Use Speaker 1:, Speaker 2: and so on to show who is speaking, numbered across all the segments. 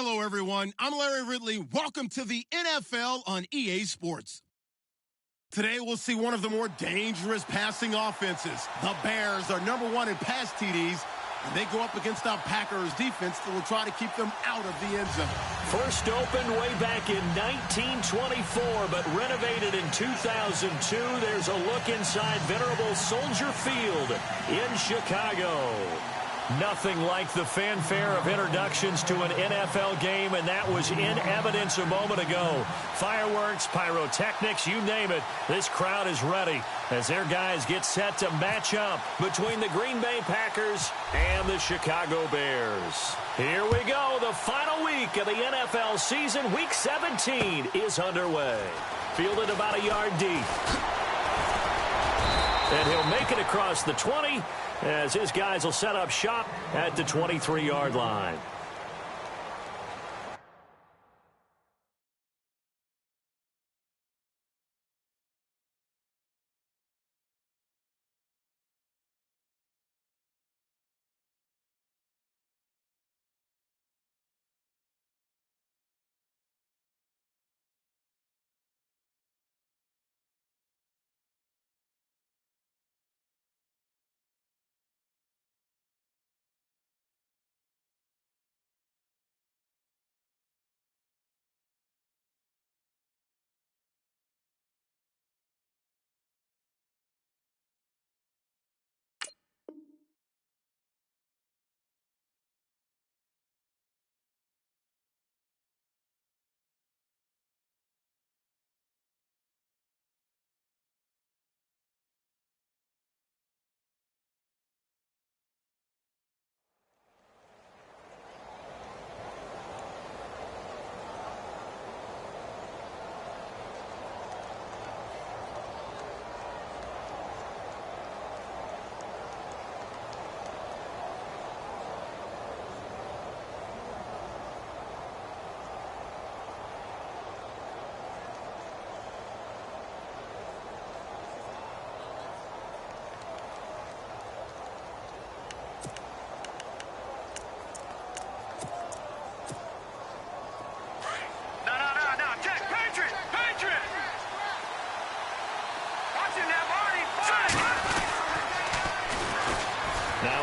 Speaker 1: Hello, everyone. I'm Larry Ridley. Welcome to the NFL on EA Sports. Today, we'll see one of the more dangerous passing offenses. The Bears are #1 in pass TDs, and they go up against our Packers defense that will try to keep them out of the end zone.
Speaker 2: First opened way back in 1924, but renovated in 2002. There's a look inside venerable Soldier Field in Chicago. Nothing like the fanfare of introductions to an NFL game, and that was in evidence a moment ago. Fireworks, pyrotechnics, you name it. This crowd is ready as their guys get set to match up between the Green Bay Packers and the Chicago Bears. Here we go. The final week of the NFL season, Week 17, is underway. Fielded about a yard deep. And he'll make it across the 20 as his guys will set up shop at the 23-yard line.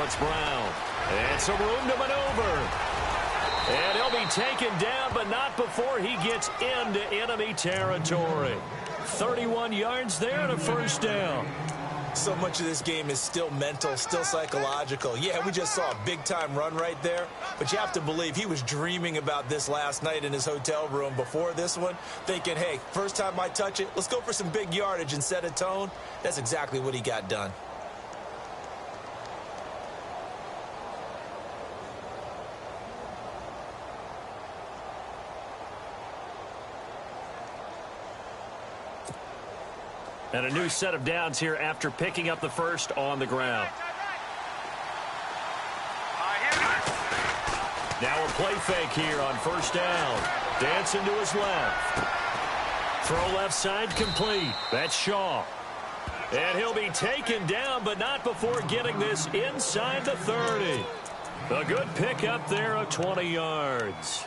Speaker 2: It's Brown. And some room to maneuver. And he'll be taken down, but not before he gets into enemy territory. 31 yards there and a first down.
Speaker 3: So much of this game is still mental, still psychological. Yeah, we just saw a big-time run right there, but you have to believe he was dreaming about this last night in his hotel room before this one, thinking, hey, first time I touch it, let's go for some big yardage and set a tone. That's exactly what he got done.
Speaker 2: And a new set of downs here after picking up the first on the ground. Now a play fake here on first down. Dancing to his left. Throw left side complete. That's Shaw. And he'll be taken down, but not before getting this inside the 30. A good pickup there of 20 yards.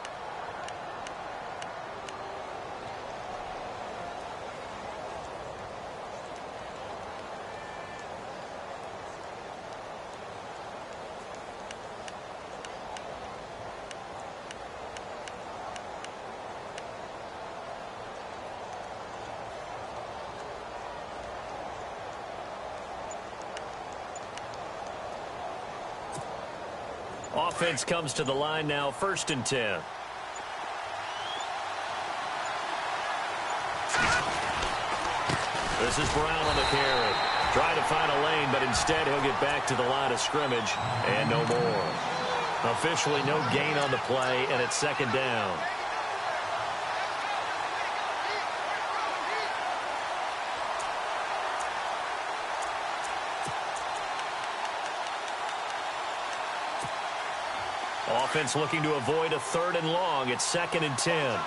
Speaker 2: Offense comes to the line now, 1st and 10. This is Brown on the carry. Trying to find a lane, but instead he'll get back to the line of scrimmage and no more. Officially no gain on the play, and it's 2nd down. Offense looking to avoid a 3rd and long. It's 2nd and 10.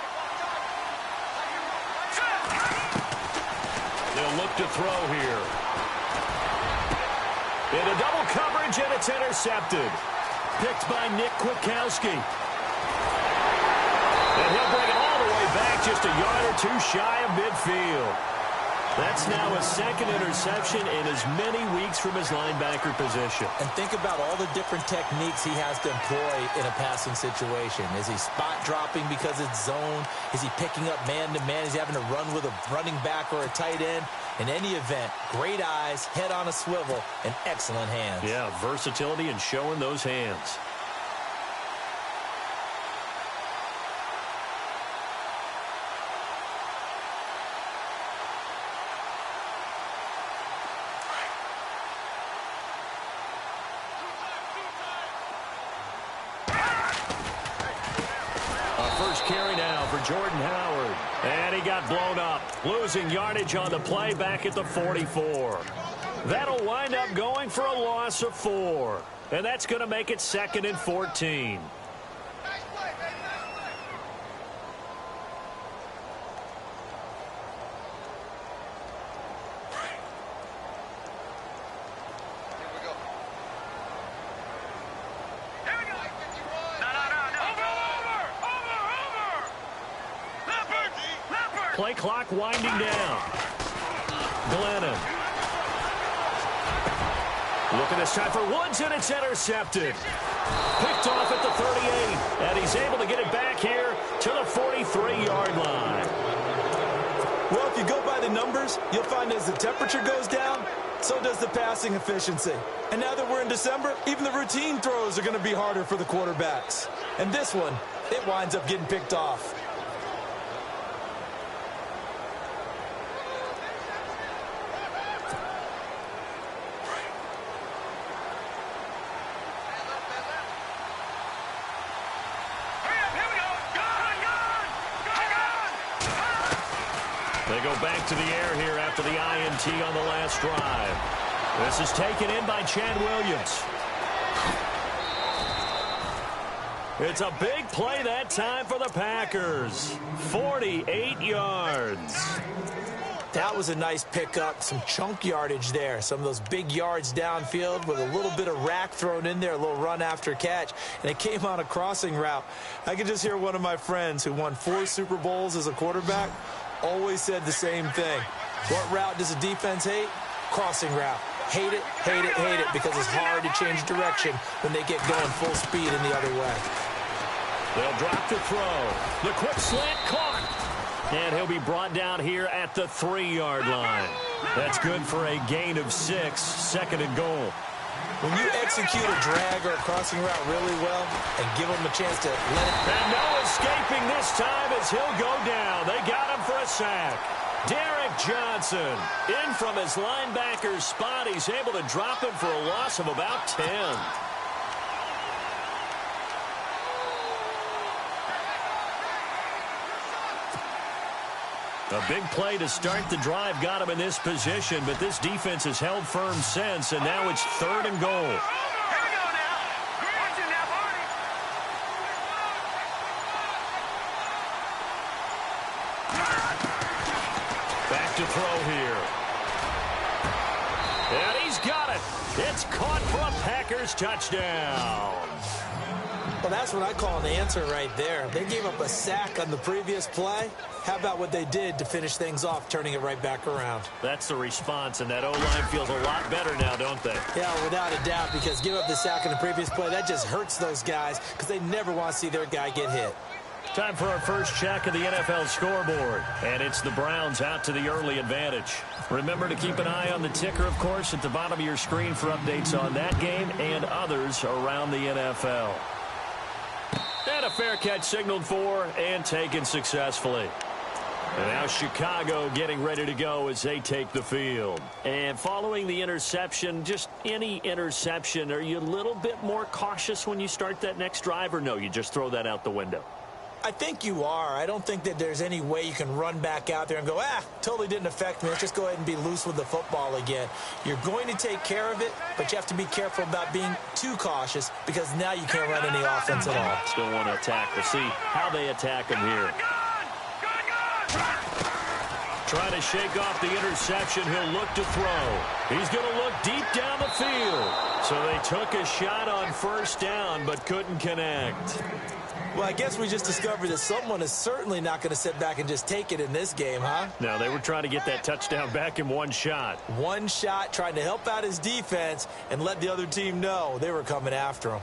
Speaker 2: They'll look to throw here. Into double coverage, and it's intercepted. Picked by Nick Kwiatkowski. He'll bring it all the way back, just a yard or two shy of midfield. That's now a second interception in as many weeks from his linebacker position.
Speaker 3: And think about all the different techniques he has to employ in a passing situation. Is he spot dropping because it's zone? Is he picking up man-to-man? Is he having to run with a running back or a tight end? In any event, great eyes, head on a swivel, and excellent hands.
Speaker 2: Yeah, versatility and showing those hands. Carry now for Jordan Howard. And he got blown up. Losing yardage on the play back at the 44. That'll wind up going for a loss of 4. And that's going to make it 2nd and 14. Play clock winding down. Glennon. Looking this time for Woods, and it's intercepted. Picked off at the 38, and he's able to get it back here to the 43-yard line.
Speaker 3: Well, if you go by the numbers, you'll find as the temperature goes down, so does the passing efficiency. And now that we're in December, even the routine throws are going to be harder for the quarterbacks. And this one, it winds up getting picked off.
Speaker 2: They go back to the air here after the INT on the last drive. This is taken in by Chad Williams. It's a big play that time for the Packers. 48 yards.
Speaker 3: That was a nice pickup, some chunk yardage there. Some of those big yards downfield with a little bit of rack thrown in there, a little run after catch, and it came on a crossing route. I could just hear one of my friends who won 4 Super Bowls as a quarterback always said the same thing. What route does a defense hate? Crossing route. Hate it, hate it, hate it, because it's hard to change direction when they get going full speed in the other way.
Speaker 2: They'll drop to throw. The quick slant caught. And he'll be brought down here at the 3-yard line. That's good for a gain of 6, 2nd and goal.
Speaker 3: When you execute a drag or a crossing route really well and give them a chance to let it...
Speaker 2: And no escaping this time as he'll go down. They got him for a sack. Derek Johnson in from his linebacker's spot. He's able to drop him for a loss of about 10. A big play to start the drive got him in this position, but this defense has held firm since, and now it's 3rd and goal. Back to throw here. And he's got it. It's caught for a Packers touchdown.
Speaker 3: Well, that's what I call an answer right there. They gave up a sack on the previous play. How about what they did to finish things off, turning it right back around?
Speaker 2: That's the response, and that O-line feels a lot better now, don't they?
Speaker 3: Yeah, without a doubt, because give up the sack in the previous play, that just hurts those guys because they never want to see their guy get hit.
Speaker 2: Time for our first check of the NFL scoreboard, and it's the Browns out to the early advantage. Remember to keep an eye on the ticker, of course, at the bottom of your screen for updates on that game and others around the NFL. And a fair catch signaled for and taken successfully. And now Chicago getting ready to go as they take the field. And following the interception, just any interception, are you a little bit more cautious when you start that next drive, or no, you just throw that out the window?
Speaker 3: I think you are. I don't think that there's any way you can run back out there and go, totally didn't affect me. Let's just go ahead and be loose with the football again. You're going to take care of it, but you have to be careful about being too cautious because now you can't run any offense at all.
Speaker 2: Still want to attack. We'll see how they attack him here. Trying to shake off the interception. He'll look to throw. He's going to look deep down the field. So they took a shot on first down, but couldn't connect.
Speaker 3: Well, I guess we just discovered that someone is certainly not going to sit back and just take it in this game, huh?
Speaker 2: No, they were trying to get that touchdown back in one shot.
Speaker 3: One shot, trying to help out his defense and let the other team know they were coming after him.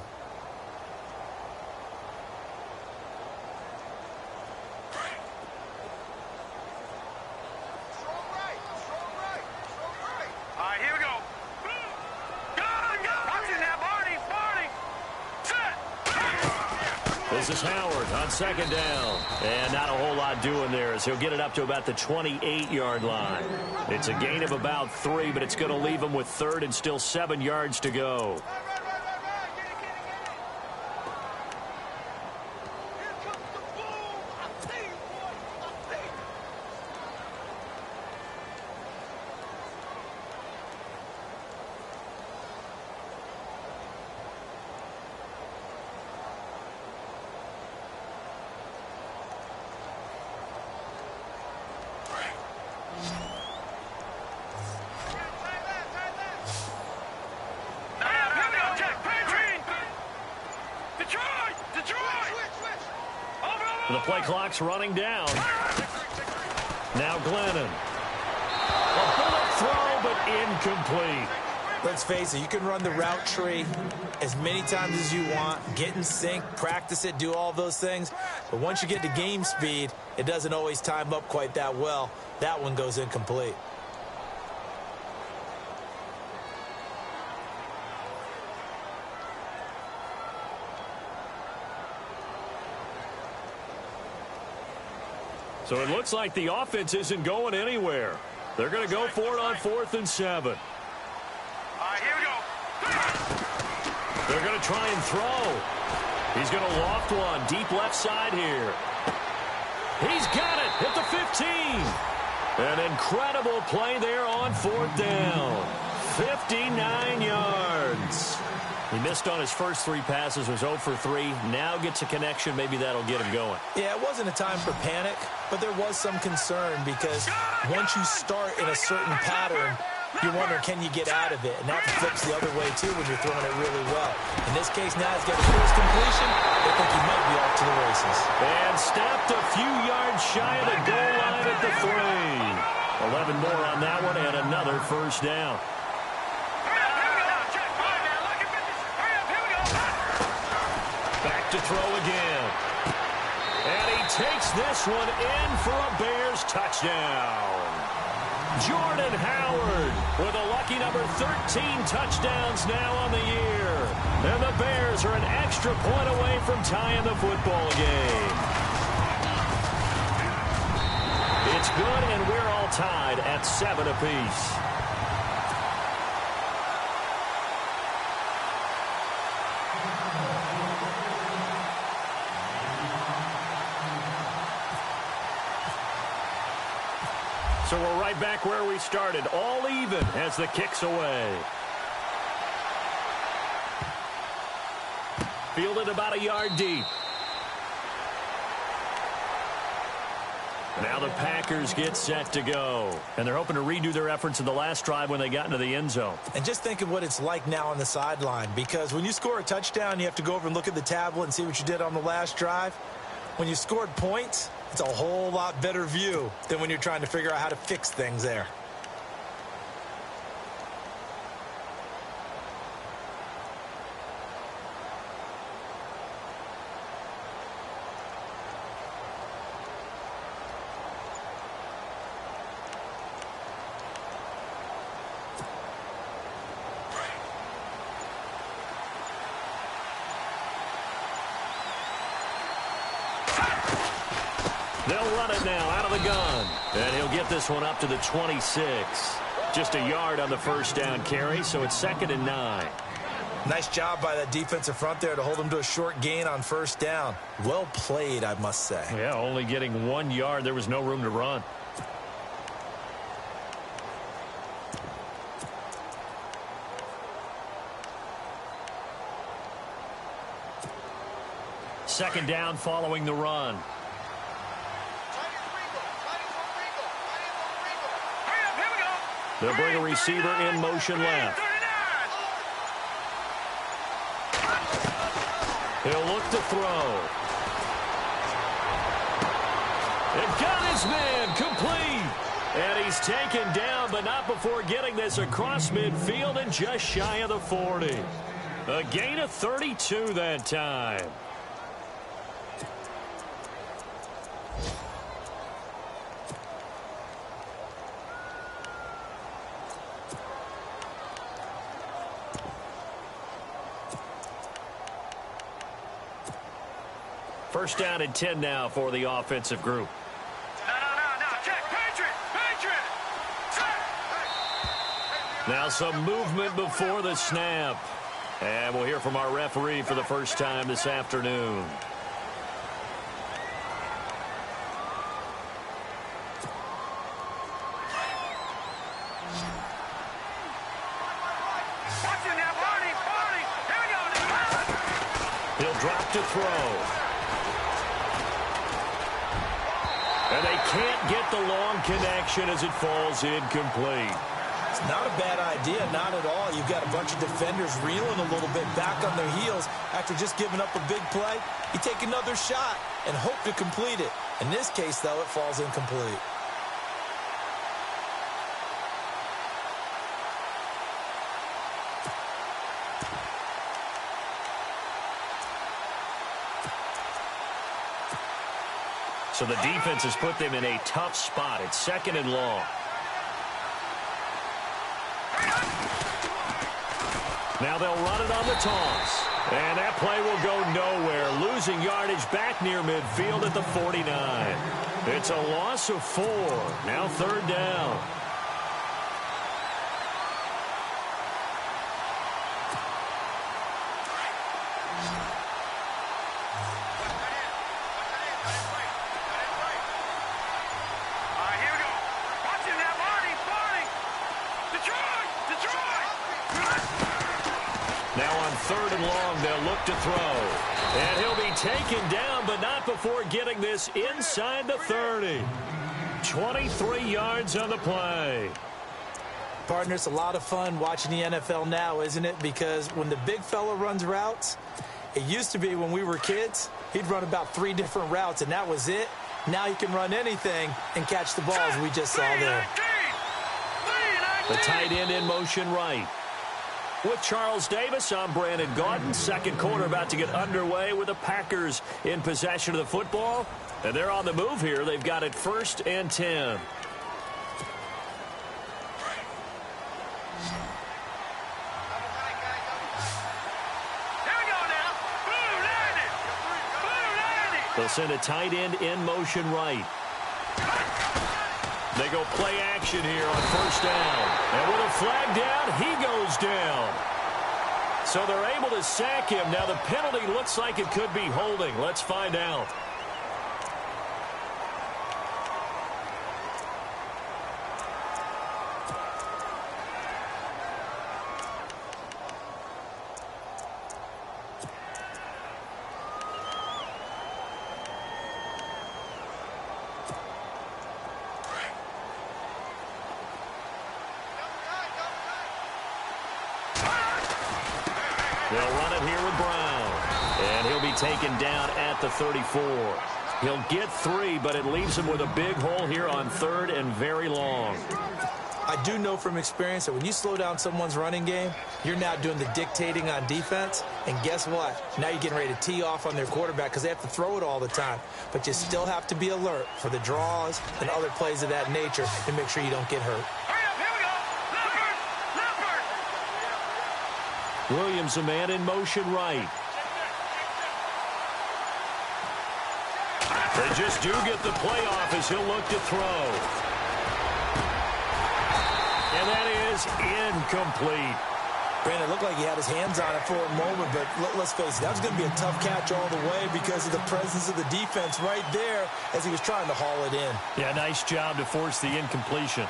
Speaker 2: This is Howard on second down. And not a whole lot doing there as he'll get it up to about the 28-yard line. It's a gain of about 3, but it's going to leave him with third and still 7 yards to go. The play clock's running down. Now Glennon. A bullet throw, but incomplete.
Speaker 3: Let's face it, you can run the route tree as many times as you want, get in sync, practice it, do all those things. But once you get to game speed, it doesn't always time up quite that well. That one goes incomplete.
Speaker 2: So it looks like the offense isn't going anywhere. They're going to go for it on 4th and 7.
Speaker 4: All right, here we go.
Speaker 2: They're going to try and throw. He's going to loft one deep left side here. He's got it at the 15. An incredible play there on 4th down. 59 yards. He missed on his first 3 passes, was 0 for 3. Now gets a connection. Maybe that'll get him going.
Speaker 3: Yeah, it wasn't a time for panic, but there was some concern because once you start in a certain pattern, you're wondering, can you get out of it? And that flips the other way, too, when you're throwing it really well. In this case, now he's got his first completion. I think he might be off to the races.
Speaker 2: And stopped a few yards shy of the goal line at the 3. 11 more on that one and another first down. Back to throw again. And he takes this one in for a Bears touchdown. Jordan Howard with a lucky number 13 touchdowns now on the year. And the Bears are an extra point away from tying the football game. It's good, and we're all tied at 7 apiece. So we're right back where we started, all even as the kick's away. Fielded about a yard deep. Now the Packers get set to go. And they're hoping to redo their efforts in the last drive when they got into the end zone.
Speaker 3: And just think of what it's like now on the sideline, because when you score a touchdown, you have to go over and look at the tablet and see what you did on the last drive. When you scored points, it's a whole lot better view than when you're trying to figure out how to fix things there.
Speaker 2: They'll run it now out of the gun. And he'll get this one up to the 26. Just a yard on the first down carry, so it's 2nd and 9.
Speaker 3: Nice job by that defensive front there to hold him to a short gain on first down. Well played, I must say.
Speaker 2: Yeah, only getting 1 yard. There was no room to run. Second down following the run.
Speaker 4: Here we go.
Speaker 2: They'll bring a receiver in motion left. He'll look to throw. And got his man complete. And he's taken down, but not before getting this across midfield and just shy of the 40. A gain of 32 that time. First down and 10 now for the offensive group. Now some movement before the snap. And we'll hear from our referee for the first time this afternoon. He'll drop to throw. And they can't get the long connection as it falls incomplete.
Speaker 3: It's not a bad idea, not at all. You've got a bunch of defenders reeling a little bit back on their heels after just giving up a big play. You take another shot and hope to complete it. In this case, though, it falls incomplete.
Speaker 2: So the defense has put them in a tough spot. It's second and long. Now they'll run it on the toss. And that play will go nowhere. Losing yardage back near midfield at the 49. It's a loss of 4. Now third down. Third and long, they'll look to throw. And he'll be taken down, but not before getting this inside the 30. 23 yards on the play.
Speaker 3: Partner, it's a lot of fun watching the NFL now, isn't it? Because when the big fella runs routes, it used to be when we were kids, he'd run about 3 different routes, and that was it. Now he can run anything and catch the balls we just saw there.
Speaker 2: The tight end in motion right. With Charles Davis, I'm Brandon Gaudin. Second quarter about to get underway with the Packers in possession of the football. And they're on the move here. They've got it 1st and 10. They'll send a tight end in motion right. They go play action here on 1st down. And with a flag down, he goes down. So they're able to sack him. Now the penalty looks like it could be holding. Let's find out. They'll run it here with Brown. And he'll be taken down at the 34. He'll get 3, but it leaves him with a big hole here on 3rd and very long.
Speaker 3: I do know from experience that when you slow down someone's running game, you're now doing the dictating on defense. And guess what? Now you're getting ready to tee off on their quarterback because they have to throw it all the time. But you still have to be alert for the draws and other plays of that nature to make sure you don't get hurt.
Speaker 2: Williams, a man in motion right. They just do get the play off as he'll look to throw. And that is incomplete.
Speaker 3: Brandon, it looked like he had his hands on it for a moment, but let's face it, that was going to be a tough catch all the way because of the presence of the defense right there as he was trying to haul it in.
Speaker 2: Yeah, nice job to force the incompletion.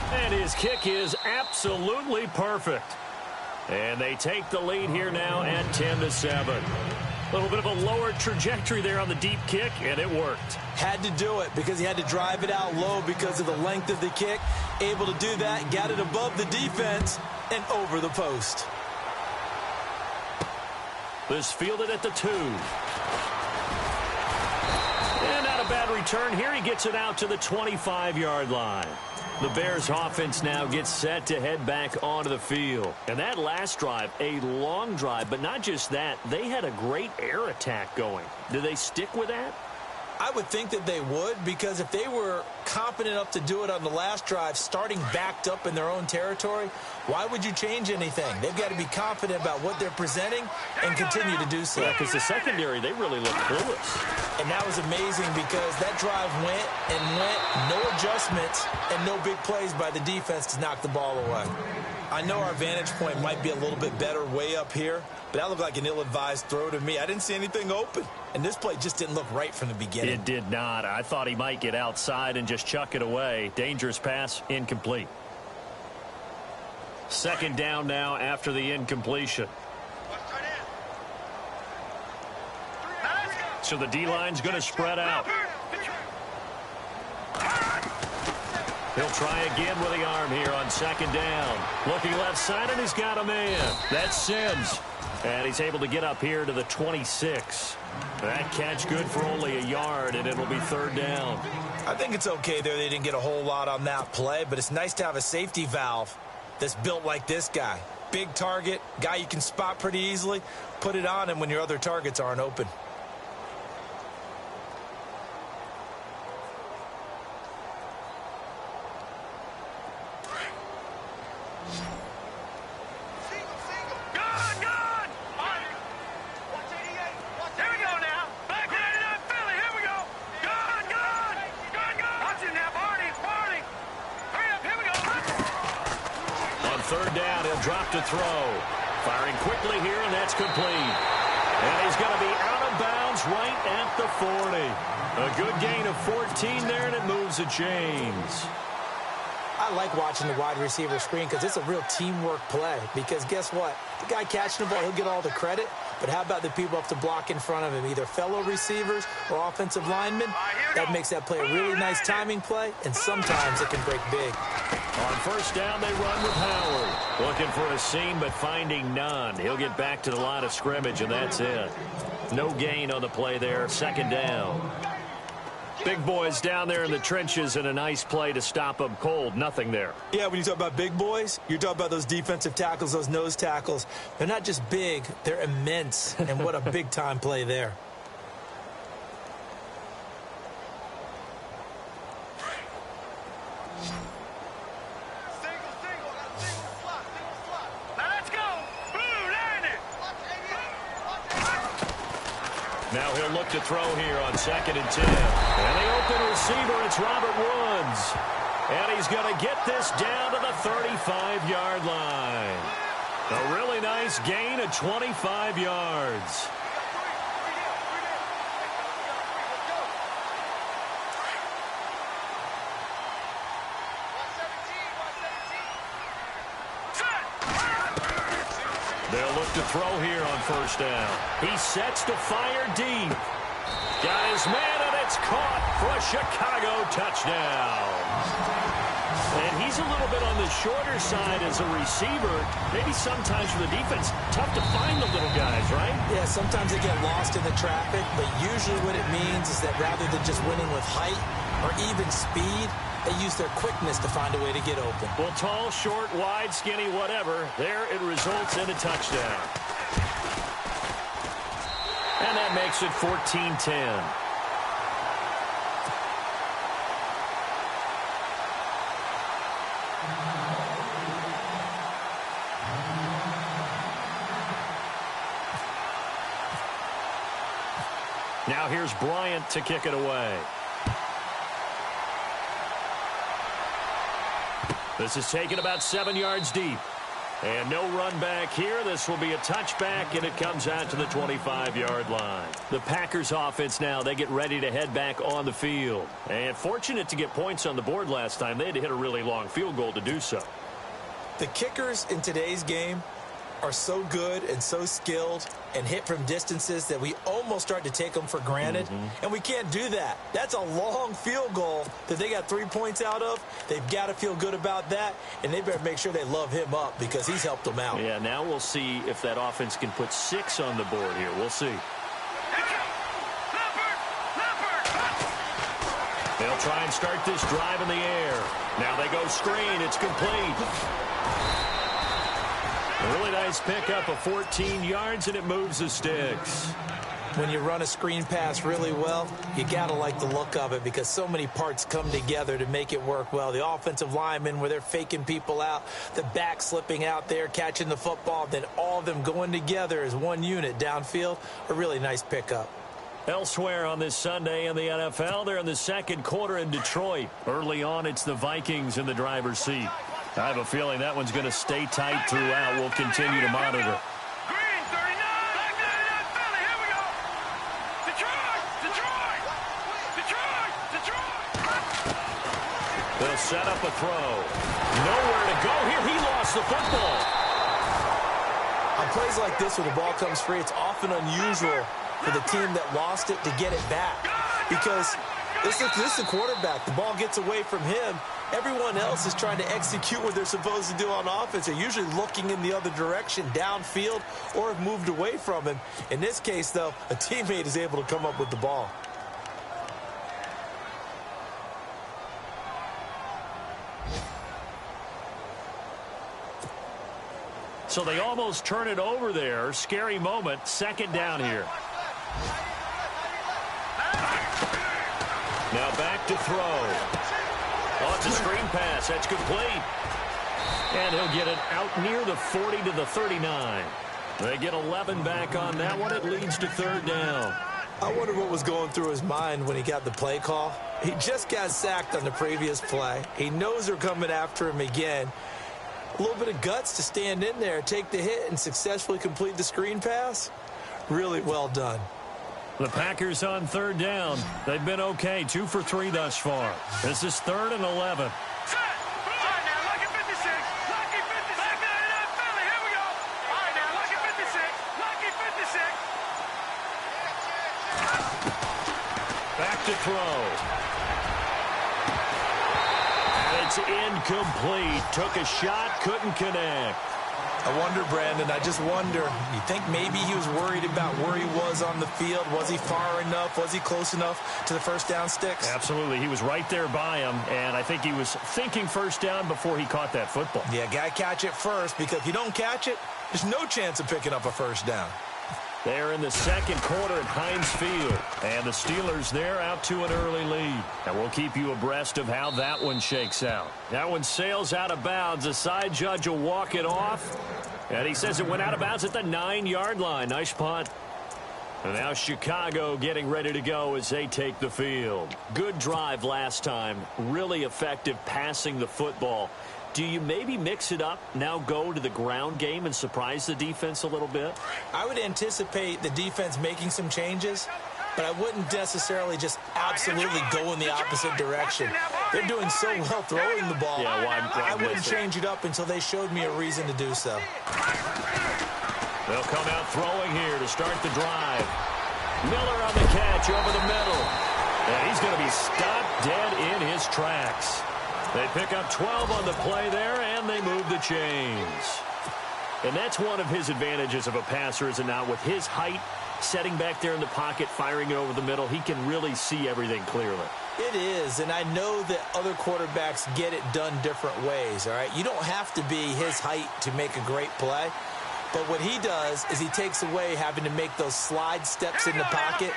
Speaker 2: And his kick is absolutely perfect. And they take the lead here now at 10-7. A little bit of a lower trajectory there on the deep kick, and it worked.
Speaker 3: Had to do it because he had to drive it out low because of the length of the kick. Able to do that, got it above the defense, and over the post.
Speaker 2: This fielded at the 2. And not a bad return here. He gets it out to the 25-yard line. The Bears offense now gets set to head back onto the field. And that last drive, a long drive, but not just that. They had a great air attack going. Do they stick with that?
Speaker 3: I would think that they would, because if they were confident enough to do it on the last drive, starting backed up in their own territory, why would you change anything? They've got to be confident about what they're presenting and continue to do so.
Speaker 2: Yeah, because the secondary, they really look clueless.
Speaker 3: And that was amazing because that drive went and went, no adjustments, and no big plays by the defense to knock the ball away. I know our vantage point might be a little bit better way up here, but that looked like an ill-advised throw to me. I didn't see anything open, and this play just didn't look right from the beginning.
Speaker 2: It did not. I thought he might get outside and just chuck it away. Dangerous pass, incomplete. Second down now after the incompletion. So the D-line's going to spread out. He'll try again with the arm here on second down. Looking left side, and he's got a man. That's Sims. And he's able to get up here to the 26. That catch good for only a yard, and it'll be third down.
Speaker 3: I think it's okay there. They didn't get a whole lot on that play, but it's nice to have a safety valve that's built like this guy. Big target, guy you can spot pretty easily. Put it on him when your other targets aren't open.
Speaker 2: Third down, he'll drop to throw. Firing quickly here, and that's complete. And he's going to be out of bounds right at the 40. A good gain of 14 there, and it moves the chains.
Speaker 3: I like watching the wide receiver screen because it's a real teamwork play. Because guess what? The guy catching the ball, he'll get all the credit. But how about the people up to block in front of him, either fellow receivers or offensive linemen? That makes that play a really nice timing play, and sometimes it can break big.
Speaker 2: On first down, they run with Howard. Looking for a seam, but finding none. He'll get back to the line of scrimmage, and that's it. No gain on the play there. Second down. Big boys down there in the trenches, and a nice play to stop them cold. Nothing there.
Speaker 3: Yeah, when you talk about big boys, you're talking about those defensive tackles, those nose tackles. They're not just big, they're immense. And what a big-time play there.
Speaker 2: Now he'll look to throw here on 2nd and 10. And the open receiver, it's Robert Woods. And he's going to get this down to the 35-yard line. A really nice gain of 25 yards. They'll look to throw here on first down. He sets to fire deep. Got his man, and it's caught for a Chicago touchdown. And he's a little bit on the shorter side as a receiver. Maybe sometimes for the defense, tough to find the little guys, right?
Speaker 3: Yeah, sometimes they get lost in the traffic, but usually what it means is that rather than just winning with height or even speed, they use their quickness to find a way to get open.
Speaker 2: Well, tall, short, wide, skinny, whatever, there it results in a touchdown. And that makes it 14-10. Now here's Bryant to kick it away. This is taken about 7 yards deep. And no run back here. This will be a touchback, and it comes out to the 25-yard line. The Packers offense now, they get ready to head back on the field. And fortunate to get points on the board last time. They had to hit a really long field goal to do so.
Speaker 3: The kickers in today's game, are so good and so skilled and hit from distances that we almost start to take them for granted, and we can't do that. That's a long field goal that they got 3 points out of. They've got to feel good about that, and they better make sure they love him up because he's helped them out.
Speaker 2: Yeah, now we'll see if that offense can put 6 on the board here. We'll see. They'll try and start this drive in the air. Now they go screen. It's complete. A really nice pickup of 14 yards, and it moves the sticks.
Speaker 3: When you run a screen pass really well, you got to like the look of it because so many parts come together to make it work well. The offensive linemen, where they're faking people out, the back slipping out there, catching the football, then all of them going together as one unit downfield. A really nice pickup.
Speaker 2: Elsewhere on this Sunday in the NFL, they're in the second quarter in Detroit. Early on, it's the Vikings in the driver's seat. I have a feeling that one's going to stay tight throughout. We'll continue to monitor.
Speaker 4: Green, 39, Philly, here we go. Detroit.
Speaker 2: They'll set up a throw. Nowhere to go here. He lost the football.
Speaker 3: On plays like this where the ball comes free, it's often unusual for the team that lost it to get it back because this is the quarterback. The ball gets away from him. Everyone else is trying to execute what they're supposed to do on offense. They're usually looking in the other direction, downfield, or have moved away from him. In this case, though, a teammate is able to come up with the ball.
Speaker 2: So they almost turn it over there. Scary moment. Second down here. Now back to throw. Oh, it's a screen pass. That's complete. And he'll get it out near the 40 to the 39. They get 11 back on that one. It leads to third down.
Speaker 3: I wonder what was going through his mind when he got the play call. He just got sacked on the previous play. He knows they're coming after him again. A little bit of guts to stand in there, take the hit, and successfully complete the screen pass. Really well done.
Speaker 2: The Packers on third down. They've been okay, 2 for 3 thus far. This is 3rd and 11. Back to throw. And it's incomplete. Took a shot, couldn't connect.
Speaker 3: I wonder, Brandon, I just wonder, you think maybe he was worried about where he was on the field? Was he far enough? Was he close enough to the first down sticks?
Speaker 2: Absolutely. He was right there by him, and I think he was thinking first down before he caught that football.
Speaker 3: Yeah, got to catch it first, because if you don't catch it, there's no chance of picking up a first down.
Speaker 2: They're in the second quarter at Heinz Field, and the Steelers there out to an early lead. And we'll keep you abreast of how that one shakes out. That one sails out of bounds. The side judge will walk it off, and he says it went out of bounds at the 9-yard line. Nice punt. And now Chicago getting ready to go as they take the field. Good drive last time. Really effective passing the football. Do you maybe mix it up, now go to the ground game and surprise the defense a little bit?
Speaker 3: I would anticipate the defense making some changes, but I wouldn't necessarily just absolutely go in the opposite direction. They're doing so well throwing the ball.
Speaker 2: Yeah,
Speaker 3: I wouldn't change it up until they showed me a reason to do so.
Speaker 2: They'll come out throwing here to start the drive. Miller on the catch over the middle. And he's going to be stopped dead in his tracks. They pick up 12 on the play there, and they move the chains. And that's one of his advantages of a passer, is it not? With his height, setting back there in the pocket, firing it over the middle, he can really see everything clearly.
Speaker 3: It is, and I know that other quarterbacks get it done different ways, all right? You don't have to be his height to make a great play. But what he does is he takes away having to make those slide steps in the pocket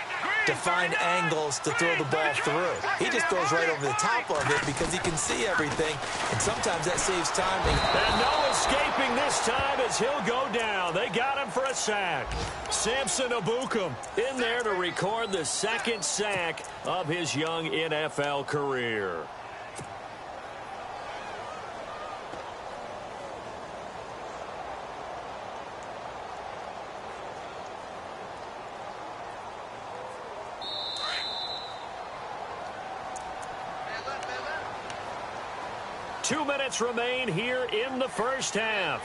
Speaker 3: to find angles to throw the ball through. He just throws right over the top of it because he can see everything, and sometimes that saves timing.
Speaker 2: And no escaping this time as he'll go down. They got him for a sack. Samson Ebukam in there to record the second sack of his young NFL career. Two minutes remain here in the first half.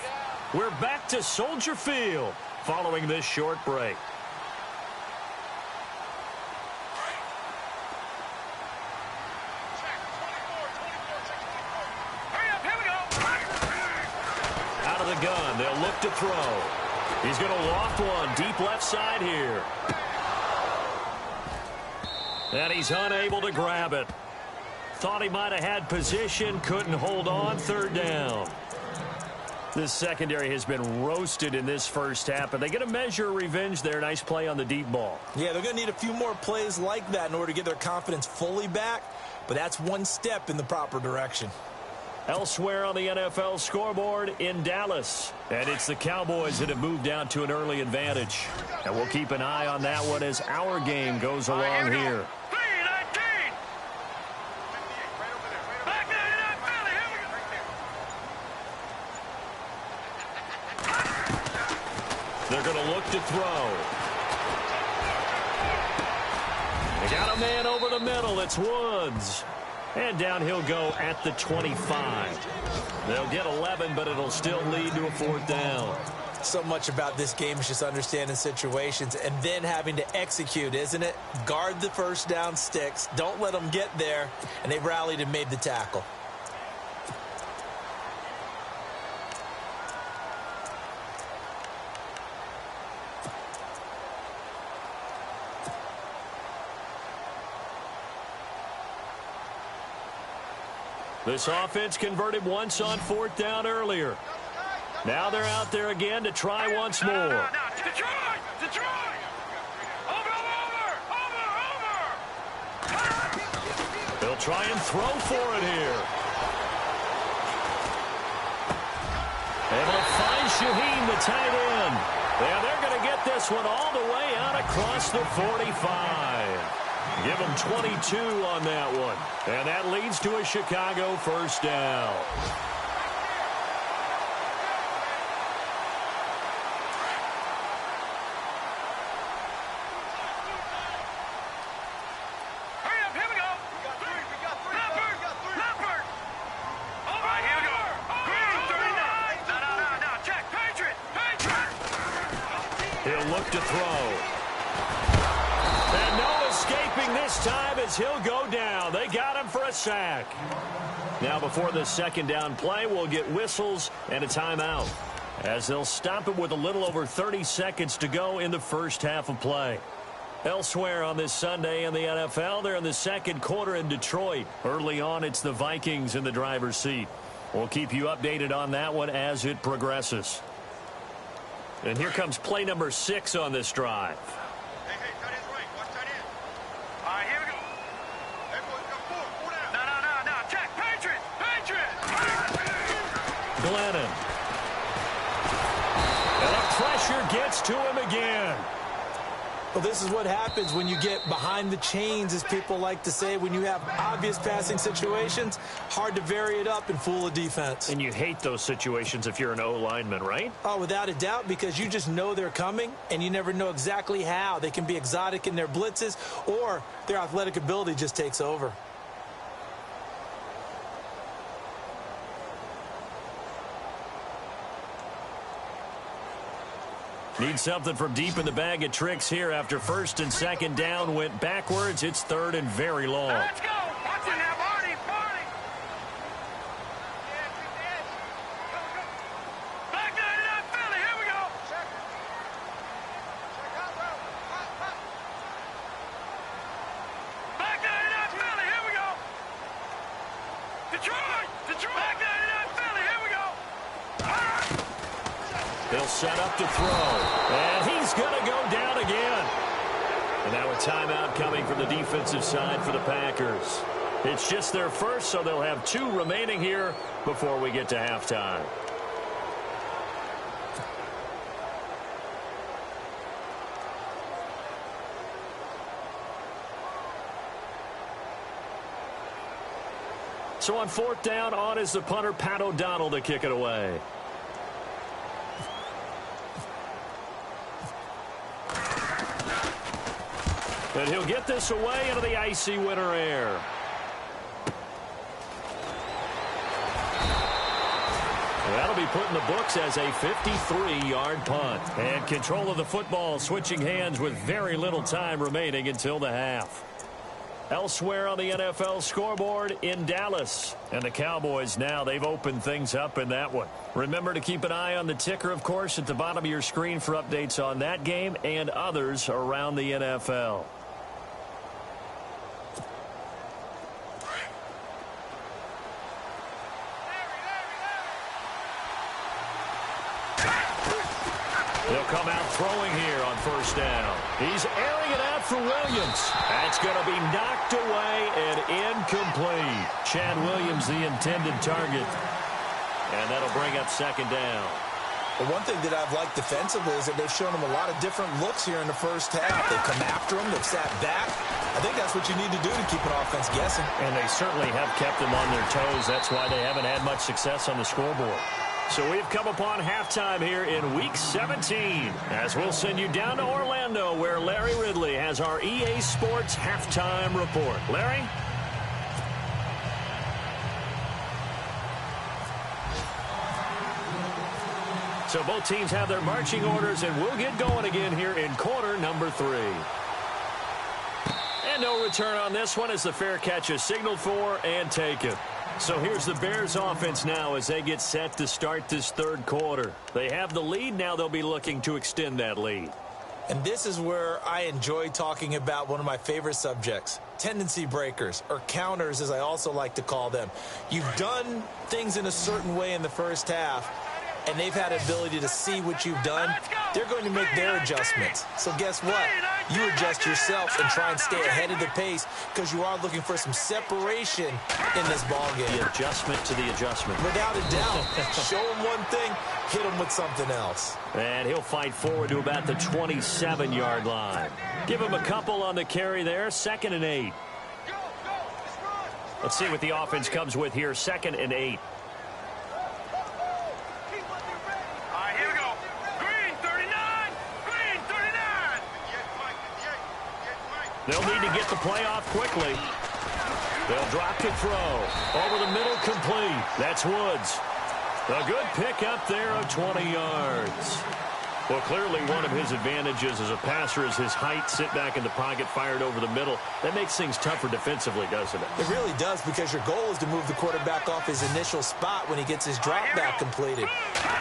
Speaker 2: We're back to Soldier Field following this short break. Out of the gun, they'll look to throw. He's going to loft one deep left side here. And he's unable to grab it. Thought he might have had position, couldn't hold on, third down. This secondary has been roasted in this first half, but they get a measure of revenge there. Nice play on the deep ball.
Speaker 3: Yeah, they're going to need a few more plays like that in order to get their confidence fully back, but that's one step in the proper direction.
Speaker 2: Elsewhere on the NFL scoreboard in Dallas. And it's the Cowboys that have moved out to an early advantage. And we'll keep an eye on that one as our game goes along here. They're going to look to throw. They got a man over the middle. It's Woods. And down he'll go at the 25. They'll get 11, but it'll still lead to a fourth down.
Speaker 3: So much about this game is just understanding situations and then having to execute, isn't it? Guard the first down sticks. Don't let them get there. And they rallied and made the tackle.
Speaker 2: This offense converted once on fourth down earlier. Now they're out there again to try once more.
Speaker 4: Detroit! Over!
Speaker 2: They'll try and throw for it here. Able to find Shaheen, the tight end. Yeah, they're going to get this one all the way out across the 45. Give them 22 on that one. And that leads to a Chicago first down.
Speaker 4: Hurry up, here we go. We got three. Leopard. All right, here we go. 39. No. Check. Patriot.
Speaker 2: He'll look to throw. And no escaping this time as he'll go down. They got him for a sack. Now before the second down play, we'll get whistles and a timeout, as they'll stop it with a little over 30 seconds to go in the first half of play. Elsewhere on this Sunday in the NFL, they're in the second quarter in Detroit. Early on, it's the Vikings in the driver's seat. We'll keep you updated on that one as it progresses. And here comes play number 6 on this drive. Glennon. And the pressure gets to him again.
Speaker 3: Well, this is what happens when you get behind the chains, as people like to say. When you have obvious passing situations, hard to vary it up and fool a defense.
Speaker 2: And you hate those situations if you're an O-lineman, right?
Speaker 3: Oh, without a doubt, because you just know they're coming, and you never know exactly how. They can be exotic in their blitzes, or their athletic ability just takes over.
Speaker 2: Need something from deep in the bag of tricks here after first and second down went backwards. It's third and very long.
Speaker 4: Let's go. Watch it now, Barney. Back there to that Philly. Here we go. Back there to that Philly. Here we go. Detroit. Back there to that Philly. Here we go.
Speaker 2: They'll set up to throw. And he's going to go down again. And now a timeout coming from the defensive side for the Packers. It's just their first, so they'll have 2 remaining here before we get to halftime. So on fourth down, on is the punter, Pat O'Donnell, to kick it away. And he'll get this away into the icy winter air. That'll be put in the books as a 53-yard punt. And control of the football switching hands with very little time remaining until the half. Elsewhere on the NFL scoreboard in Dallas. And the Cowboys now, they've opened things up in that one. Remember to keep an eye on the ticker, of course, at the bottom of your screen for updates on that game and others around the NFL. He'll come out throwing here on first down. He's airing it out for Williams. That's going to be knocked away and incomplete. Chad Williams, the intended target. And that'll bring up second down.
Speaker 3: Well, one thing that I've liked defensively is that they've shown him a lot of different looks here in the first half. They've come after him. They've sat back. I think that's what you need to do to keep an offense guessing.
Speaker 2: And they certainly have kept them on their toes. That's why they haven't had much success on the scoreboard. So we've come upon halftime here in Week 17, as we'll send you down to Orlando, where Larry Ridley has our EA Sports halftime report. Larry? So both teams have their marching orders, and we'll get going again here in quarter number 3. And no return on this one as the fair catch is signaled for and taken. So here's the Bears offense now as they get set to start this third quarter. They have the lead. Now they'll be looking to extend that lead.
Speaker 3: And this is where I enjoy talking about one of my favorite subjects, tendency breakers, or counters as I also like to call them. You've done things in a certain way in the first half, and they've had the ability to see what you've done. They're going to make their adjustments. So guess what? You adjust yourself and try and stay ahead of the pace because you are looking for some separation in this ballgame.
Speaker 2: The adjustment to the adjustment.
Speaker 3: Without a doubt. Show them one thing, hit them with something else.
Speaker 2: And he'll fight forward to about the 27-yard line. Give him a couple on the carry there, 2nd and 8. Let's see what the offense comes with here, 2nd and 8. They'll need to get the play off quickly. They'll drop to throw. Over the middle, complete. That's Woods. A good pick up there of 20 yards. Well, clearly one of his advantages as a passer is his height. Sit back in the pocket, fired over the middle. That makes things tougher defensively, doesn't it?
Speaker 3: It really does, because your goal is to move the quarterback off his initial spot when he gets his drop back completed.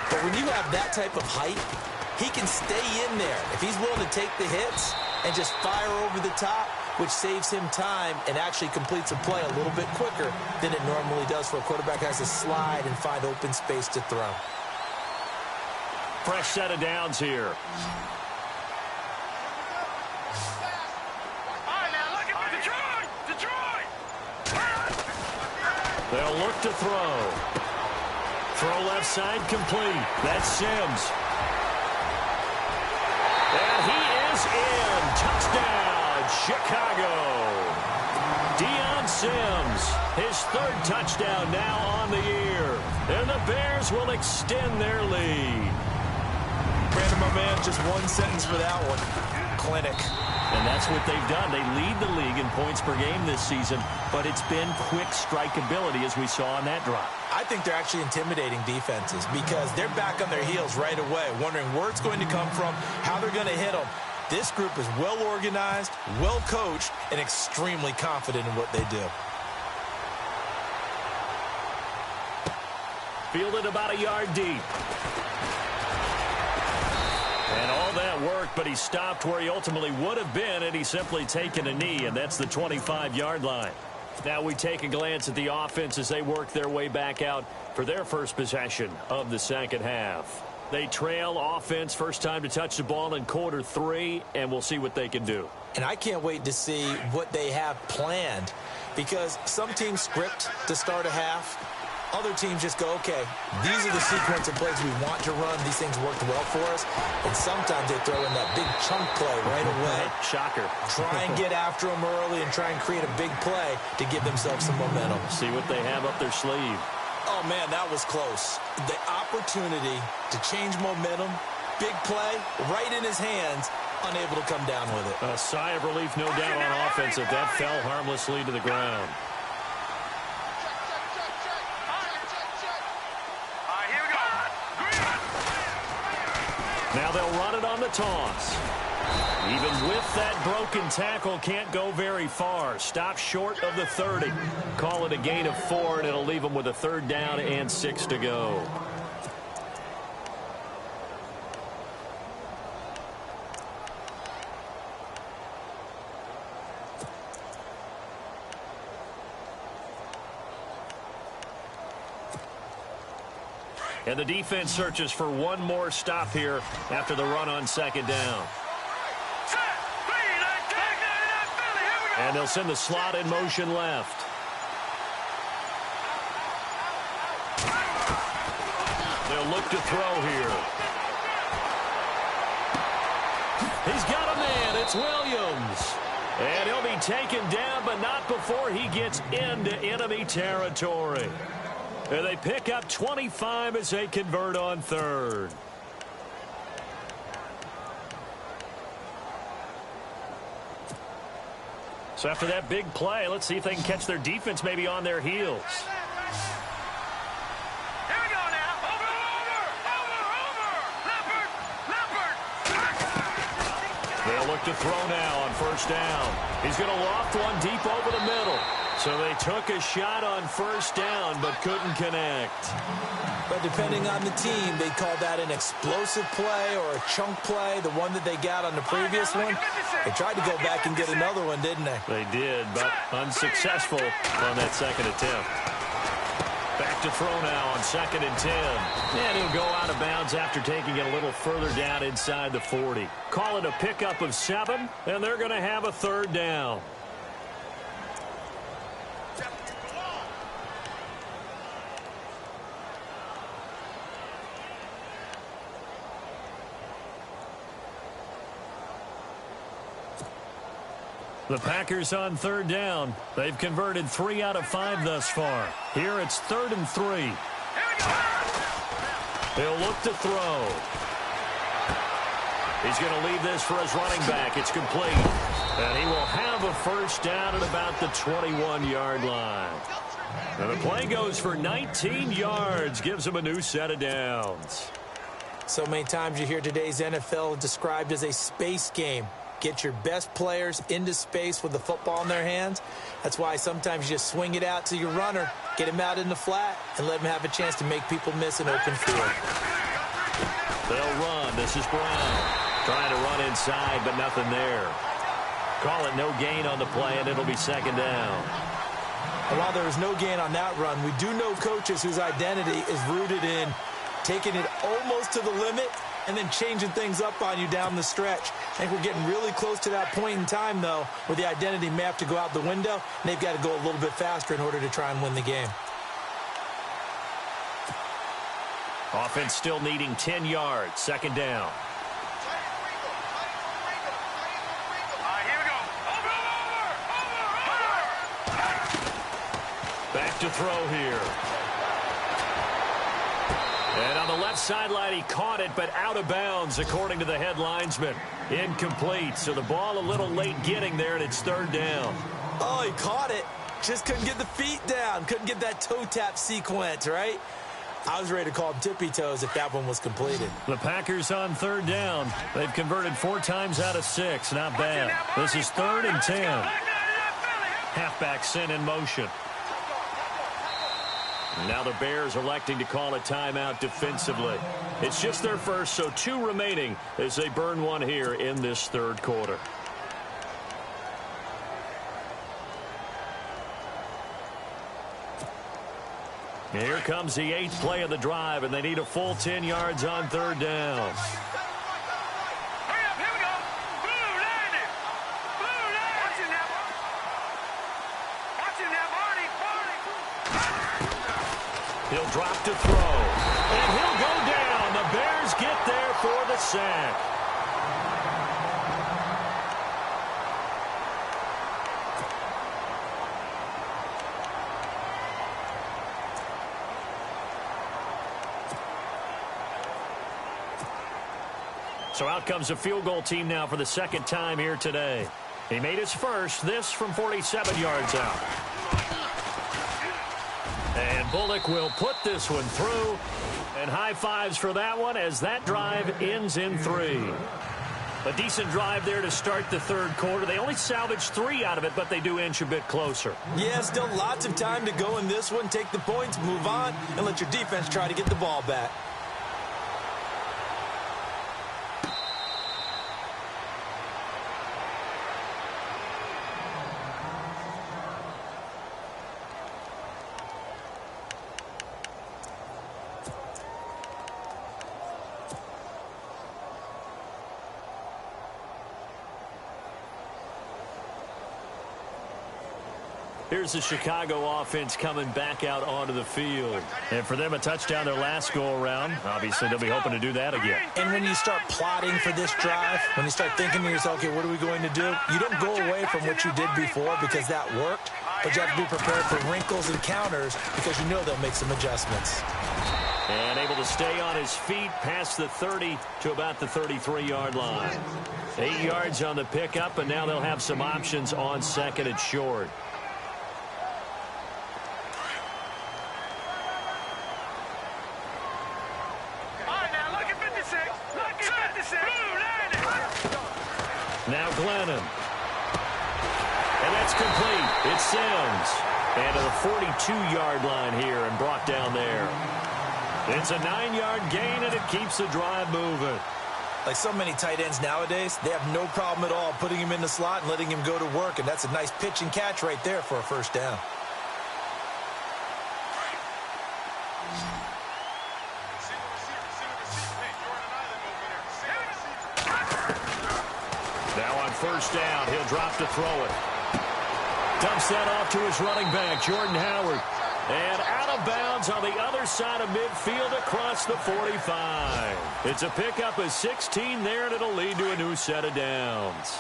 Speaker 3: But when you have that type of height, he can stay in there. If he's willing to take the hits and just fire over the top, which saves him time and actually completes a play a little bit quicker than it normally does for a quarterback has to slide and find open space to throw.
Speaker 2: Fresh set of downs here.
Speaker 4: All right, now look at Detroit!
Speaker 2: They'll look to throw. Throw left side, complete. That's Sims. And he is in. Touchdown, Chicago. Deion Sims, his 3rd touchdown now on the year. And the Bears will extend their lead.
Speaker 3: Brandon, my man, just one sentence for that one. Clinic.
Speaker 2: And that's what they've done. They lead the league in points per game this season, but it's been quick strikeability as we saw on that drive.
Speaker 3: I think they're actually intimidating defenses because they're back on their heels right away, wondering where it's going to come from, how they're going to hit them. This group is well organized, well coached, and extremely confident in what they do.
Speaker 2: Fielded about a yard deep. And all that worked, but he stopped where he ultimately would have been had he simply taken a knee, and that's the 25-yard line. Now we take a glance at the offense as they work their way back out for their first possession of the second half. They trail offense, first time to touch the ball in quarter 3, and we'll see what they can do.
Speaker 3: And I can't wait to see what they have planned, because some teams script to start a half. Other teams just go, okay, these are the sequence of plays we want to run. These things worked well for us. And sometimes they throw in that big chunk play right away.
Speaker 2: Shocker.
Speaker 3: Try and get after them early and try and create a big play to give themselves some momentum.
Speaker 2: See what they have up their sleeve.
Speaker 3: Oh, man, that was close. The opportunity to change momentum, big play, right in his hands, unable to come down with it.
Speaker 2: A sigh of relief, no doubt, on offense if that fell harmlessly to the ground.
Speaker 4: All right, here we go.
Speaker 2: Now they'll run it on the toss. Even with that broken tackle, can't go very far. Stop short of the 30. Call it a gain of 4, and it'll leave them with a 3rd down and 6 to go. And the defense searches for one more stop here after the run on 2nd down. And they'll send the slot in motion left. They'll look to throw here. He's got a man. It's Williams. And he'll be taken down, but not before he gets into enemy territory. And they pick up 25 as they convert on 3rd. So after that big play, let's see if they can catch their defense maybe on their heels.
Speaker 4: Here we go now. Over. Leopard.
Speaker 2: They'll look to throw now on 1st down. He's going to loft one deep over the middle. So they took a shot on 1st down, but couldn't connect.
Speaker 3: But depending on the team, they call that an explosive play or a chunk play, the one that they got on the previous one. They tried to go back and get another one, didn't they?
Speaker 2: They did, but unsuccessful on that 2nd attempt. Back to throw now on 2nd and 10. And he'll go out of bounds after taking it a little further down inside the 40. Call it a pickup of 7, and they're going to have a 3rd down. The Packers on 3rd down. They've converted 3 out of 5 thus far. Here it's 3rd and 3. He'll look to throw. He's going to leave this for his running back. It's complete. And he will have a 1st down at about the 21-yard line. And the play goes for 19 yards. Gives him a new set of downs.
Speaker 3: So many times you hear today's NFL described as a space game. Get your best players into space with the football in their hands. That's why sometimes you just swing it out to your runner, get him out in the flat, and let him have a chance to make people miss an open field.
Speaker 2: They'll run. This is Brown. Trying to run inside, but nothing there. Call it no gain on the play, and it'll be 2nd down.
Speaker 3: And while there was no gain on that run, we do know coaches whose identity is rooted in taking it almost to the limit and then changing things up on you down the stretch. I think we're getting really close to that point in time, though, where the identity may have to go out the window, and they've got to go a little bit faster in order to try and win the game.
Speaker 2: Offense still needing 10 yards. 2nd down.
Speaker 4: Here we go. Over.
Speaker 2: Back to throw here. And on the left sideline, he caught it, but out of bounds, according to the head linesman. Incomplete, so the ball a little late getting there, and it's 3rd down.
Speaker 3: Oh, he caught it. Just couldn't get the feet down. Couldn't get that toe tap sequence, right? I was ready to call him tippy toes if that one was completed.
Speaker 2: The Packers on 3rd down. They've converted 4 times out of 6. Not bad. This is 3rd and 10. Halfback sent in motion. Now the Bears electing to call a timeout defensively. It's just their first, so 2 remaining as they burn one here in this 3rd quarter. Here comes the 8th play of the drive, and they need a full 10 yards on 3rd down.
Speaker 4: Hurry up, here we go. Blue landed. Watching that, Marty.
Speaker 2: He'll drop to throw, and he'll go down. The Bears get there for the sack. So out comes a field goal team now for the 2nd time here today. He made his first, this from 47 yards out. And Bullock will put this one through, And high fives for that one as that drive ends in 3. A decent drive there to start the third quarter. They only salvaged 3 out of it, but they do inch a bit closer.
Speaker 3: Yeah, still lots of time to go in this one. Take the points, move on, and let your defense try to get the ball back.
Speaker 2: Here's the Chicago offense coming back out onto the field. And for them, a touchdown their last go-around. Obviously, they'll be hoping to do that again.
Speaker 3: And when you start plotting for this drive, when you start thinking to yourself, okay, what are we going to do? You don't go away from what you did before because that worked, but you have to be prepared for wrinkles and counters because you know they'll make some adjustments.
Speaker 2: And able to stay on his feet past the 30 to about the 33-yard line. 8 yards on the pickup, and now they'll have some options on second and short. Now Glennon. And that's complete. It's Sims. And to the 42-yard line here and brought down there. It's a 9-yard gain, and it keeps the drive moving.
Speaker 3: Like so many tight ends nowadays, they have no problem at all putting him in the slot and letting him go to work. And that's a nice pitch and catch right there for a first down.
Speaker 2: First down, he'll drop to throw it. Dumps that off to his running back, Jordan Howard. And out of bounds on the other side of midfield across the 45. It's a pickup of 16 there, and it'll lead to a new set of downs.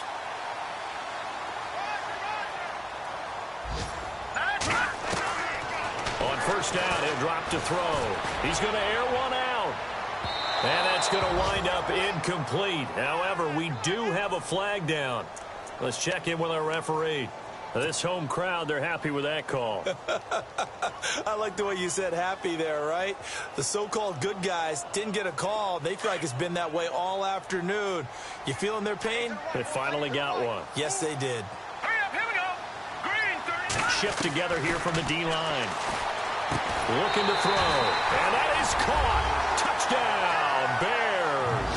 Speaker 2: On first down, he'll drop to throw. He's going to air one out. And that's going to wind up incomplete. However, we do have a flag down. Let's check in with our referee. This home crowd, they're happy with that call.
Speaker 3: I like the way you said happy there, right? The so-called good guys didn't get a call. They feel like it's been that way all afternoon. You feeling their pain?
Speaker 2: They finally got one.
Speaker 3: Yes, they did.
Speaker 4: Hurry up, here we go. Green 39.
Speaker 2: Shift together here from the D-line. Looking to throw. And that is caught. Touchdown. Bears.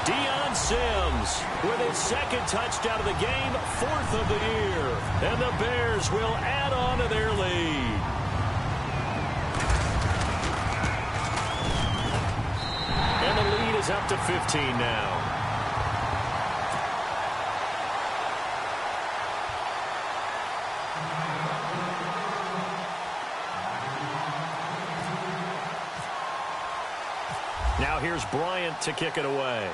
Speaker 2: Deion Sims with his second touchdown of the game, 4th of the year. And the Bears will add on to their lead. And the lead is up to 15 now. Now here's Bryant to kick it away.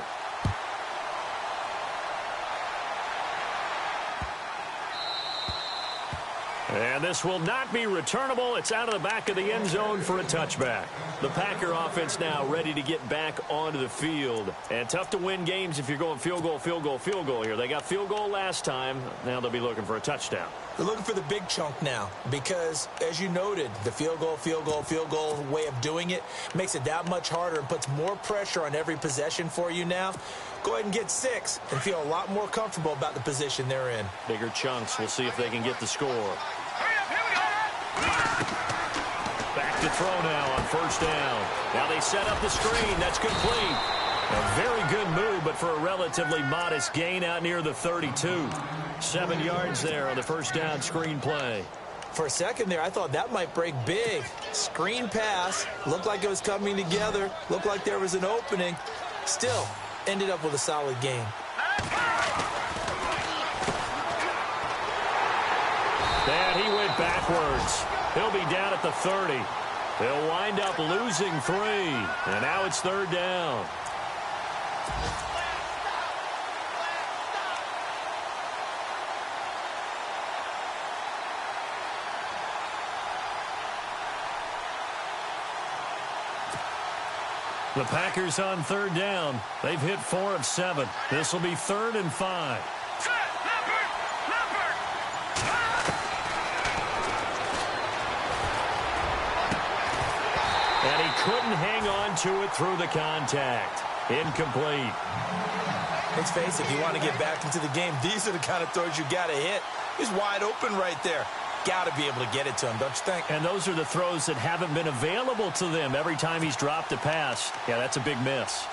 Speaker 2: And this will not be returnable. It's out of the back of the end zone for a touchback. The Packer offense now ready to get back onto the field. And tough to win games if you're going field goal, field goal, field goal here. They got field goal last time. Now they'll be looking for a touchdown.
Speaker 3: They're looking for the big chunk now because, as you noted, the field goal way of doing it makes it that much harder and puts more pressure on every possession for you now. Go ahead and get 6 and feel a lot more comfortable about the position they're in.
Speaker 2: Bigger chunks. We'll see if they can get the score.
Speaker 4: Hurry up, here we go.
Speaker 2: Back to throw now on first down. Now they set up the screen. That's complete. A very good move, but for a relatively modest gain out near the 32. 7 yards there on the first down screen play.
Speaker 3: For a second there, I thought that might break big. Screen pass. Looked like it was coming together. Looked like there was an opening. Still, ended up with a solid gain.
Speaker 2: And he went backwards. He'll be down at the 30. They'll wind up losing 3. And now it's third down. The Packers on third down. They've hit 4 of 7. This will be 3rd and 5. And he couldn't hang on to it through the contact. Incomplete.
Speaker 3: Let's face it, if you want to get back into the game, these are the kind of throws you got to hit. He's wide open right there. Got to be able to get it to him, don't you think?
Speaker 2: And those are the throws that haven't been available to them every time he's dropped a pass. Yeah, that's a big miss.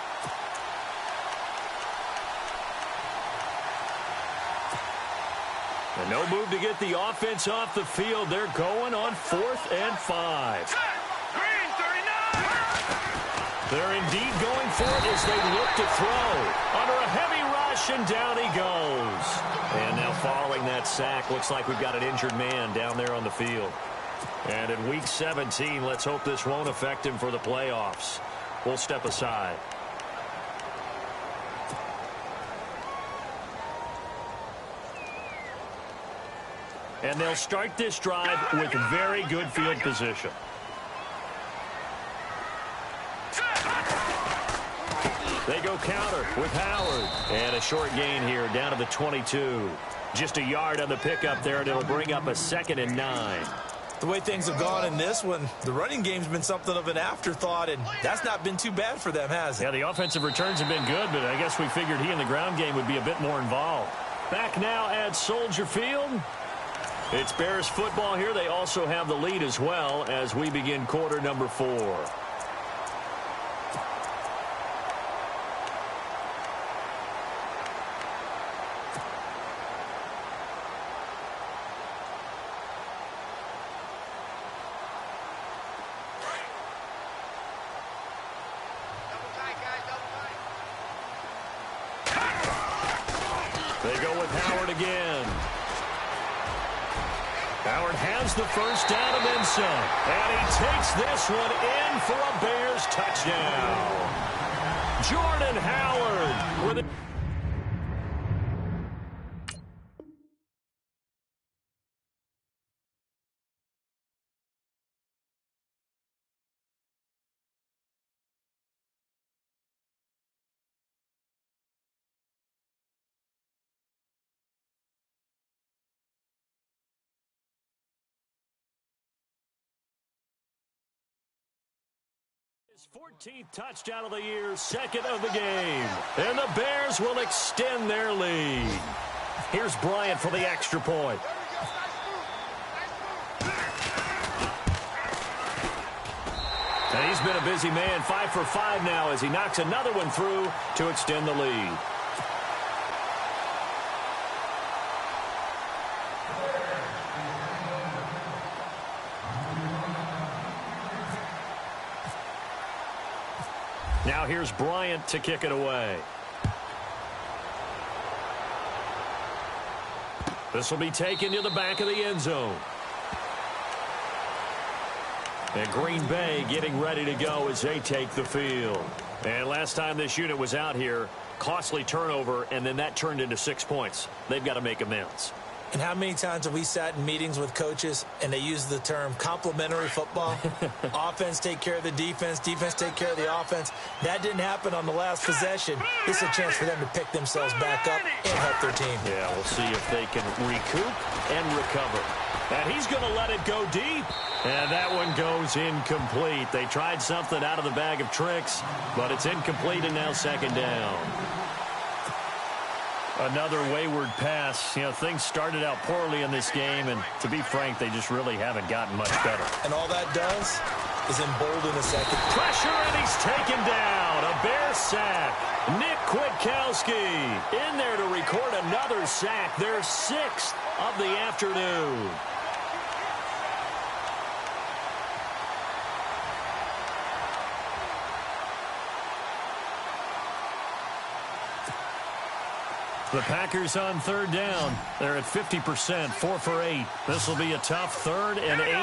Speaker 2: And no move to get the offense off the field. They're going on 4th and 5.
Speaker 4: Green 39.
Speaker 2: They're indeed going for it as they look to throw. Under a heavy rush, and down he goes. And now following that sack, looks like we've got an injured man down there on the field. And in Week 17, let's hope this won't affect him for the playoffs. We'll step aside. And they'll start this drive with very good field position. They go counter with Howard. And a short gain here down to the 22. Just a yard on the pickup there, and it'll bring up a 2nd and 9.
Speaker 3: The way things have gone in this one, the running game's been something of an afterthought, and that's not been too bad for them, has it?
Speaker 2: Yeah, the offensive returns have been good, but I guess we figured he in the ground game would be a bit more involved. Back now at Soldier Field. It's Bears football here. They also have the lead as well as we begin quarter number 4. They go with Howard again. Howard has the first down and then some. And he takes this one in for a Bears touchdown. Jordan Howard with it. His 14th touchdown of the year, 2nd of the game. And the Bears will extend their lead. Here's Bryant for the extra point. And he's been a busy man, 5 for 5 now as he knocks another one through to extend the lead. Now here's Bryant to kick it away. This will be taken to the back of the end zone. And Green Bay getting ready to go as they take the field. And last time this unit was out here, costly turnover, and then that turned into 6 points. They've got to make amends.
Speaker 3: And how many times have we sat in meetings with coaches and they use the term complementary football? Offense take care of the defense, defense take care of the offense. That didn't happen on the last possession. This is a chance for them to pick themselves back up and help their team.
Speaker 2: Yeah, we'll see if they can recoup and recover. And he's going to let it go deep. And that one goes incomplete. They tried something out of the bag of tricks, but it's incomplete and now 2nd down. Another wayward pass. You know, things started out poorly in this game, and to be frank, they just really haven't gotten much better.
Speaker 3: And all that does is embolden a second.
Speaker 2: Pressure, and he's taken down. A Bear sack. Nick Kwiatkowski in there to record another sack. Their 6th of the afternoon. The Packers on 3rd down. They're at 50%, 4 for 8. This will be a tough 3rd and 18.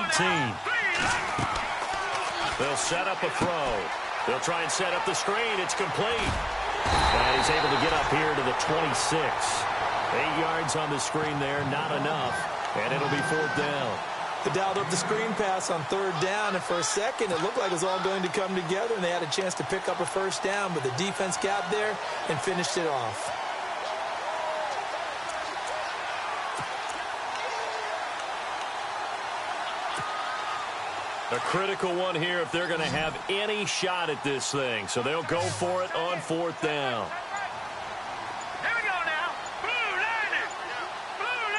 Speaker 2: They'll set up a throw. They'll try and set up the screen. It's complete. And he's able to get up here to the 26. 8 yards on the screen there, not enough. And it'll be 4th down.
Speaker 3: They dialed up the screen pass on 3rd down, and for a second it looked like it was all going to come together, and they had a chance to pick up a 1st down, but the defense got there and finished it off.
Speaker 2: A critical one here if they're going to have any shot at this thing. So they'll go for it on 4th down.
Speaker 4: Here we go now. Blue 90. Blue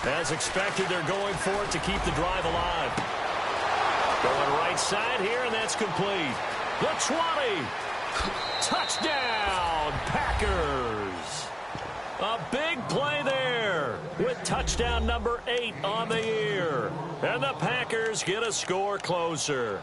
Speaker 4: 90.
Speaker 2: As expected, they're going for it to keep the drive alive. Going right side here, and that's complete. The 20. Touchdown, Packers. A big play there with touchdown number 8 on the year. And the Packers get a score closer.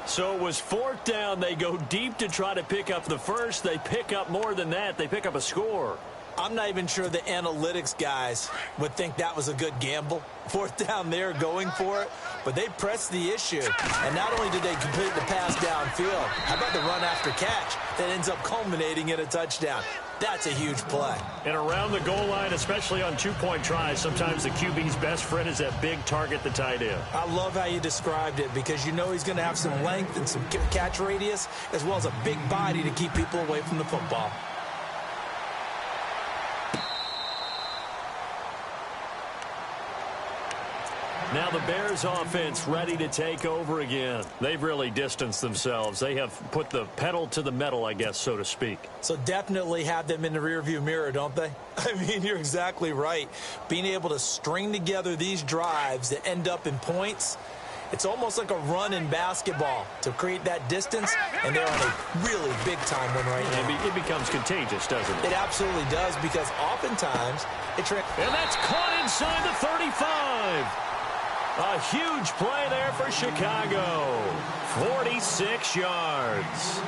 Speaker 2: So it was 4th down. They go deep to try to pick up the first. They pick up more than that. They pick up a score.
Speaker 3: I'm not even sure the analytics guys would think that was a good gamble. 4th down there going for it, but they pressed the issue. And not only did they complete the pass downfield, how about the run after catch that ends up culminating in a touchdown? That's a huge play.
Speaker 2: And around the goal line, especially on 2-point tries, sometimes the QB's best friend is that big target, the tight end.
Speaker 3: I love how you described it because you know he's going to have some length and some catch radius as well as a big body to keep people away from the football.
Speaker 2: Now the Bears offense ready to take over again. They've really distanced themselves. They have put the pedal to the metal, I guess, so to speak.
Speaker 3: So definitely have them in the rearview mirror, don't they? I mean, you're exactly right. Being able to string together these drives that end up in points, it's almost like a run in basketball to create that distance, and they're on a really big-time one right now.
Speaker 2: It becomes contagious, doesn't it?
Speaker 3: It absolutely does because oftentimes it...
Speaker 2: And that's caught inside the 35. A huge play there for Chicago. 46 yards.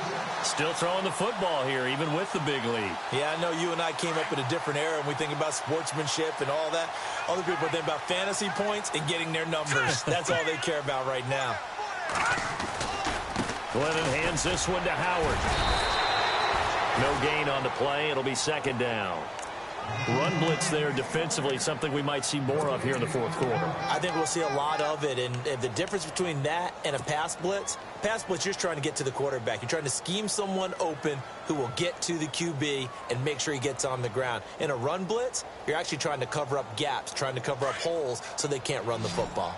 Speaker 2: Still throwing the football here, even with the big lead.
Speaker 3: Yeah, I know you and I came up in a different era, and we think about sportsmanship and all that. Other people think about fantasy points and getting their numbers. That's all they care about right now.
Speaker 2: Glennon hands this one to Howard. No gain on the play. It'll be 2nd down. Run blitz there defensively, something we might see more of here in the 4th quarter.
Speaker 3: I think we'll see a lot of it, and the difference between that and a pass blitz, you're just trying to get to the quarterback. You're trying to scheme someone open who will get to the QB and make sure he gets on the ground. In a run blitz, you're actually trying to cover up gaps, trying to cover up holes so they can't run the football.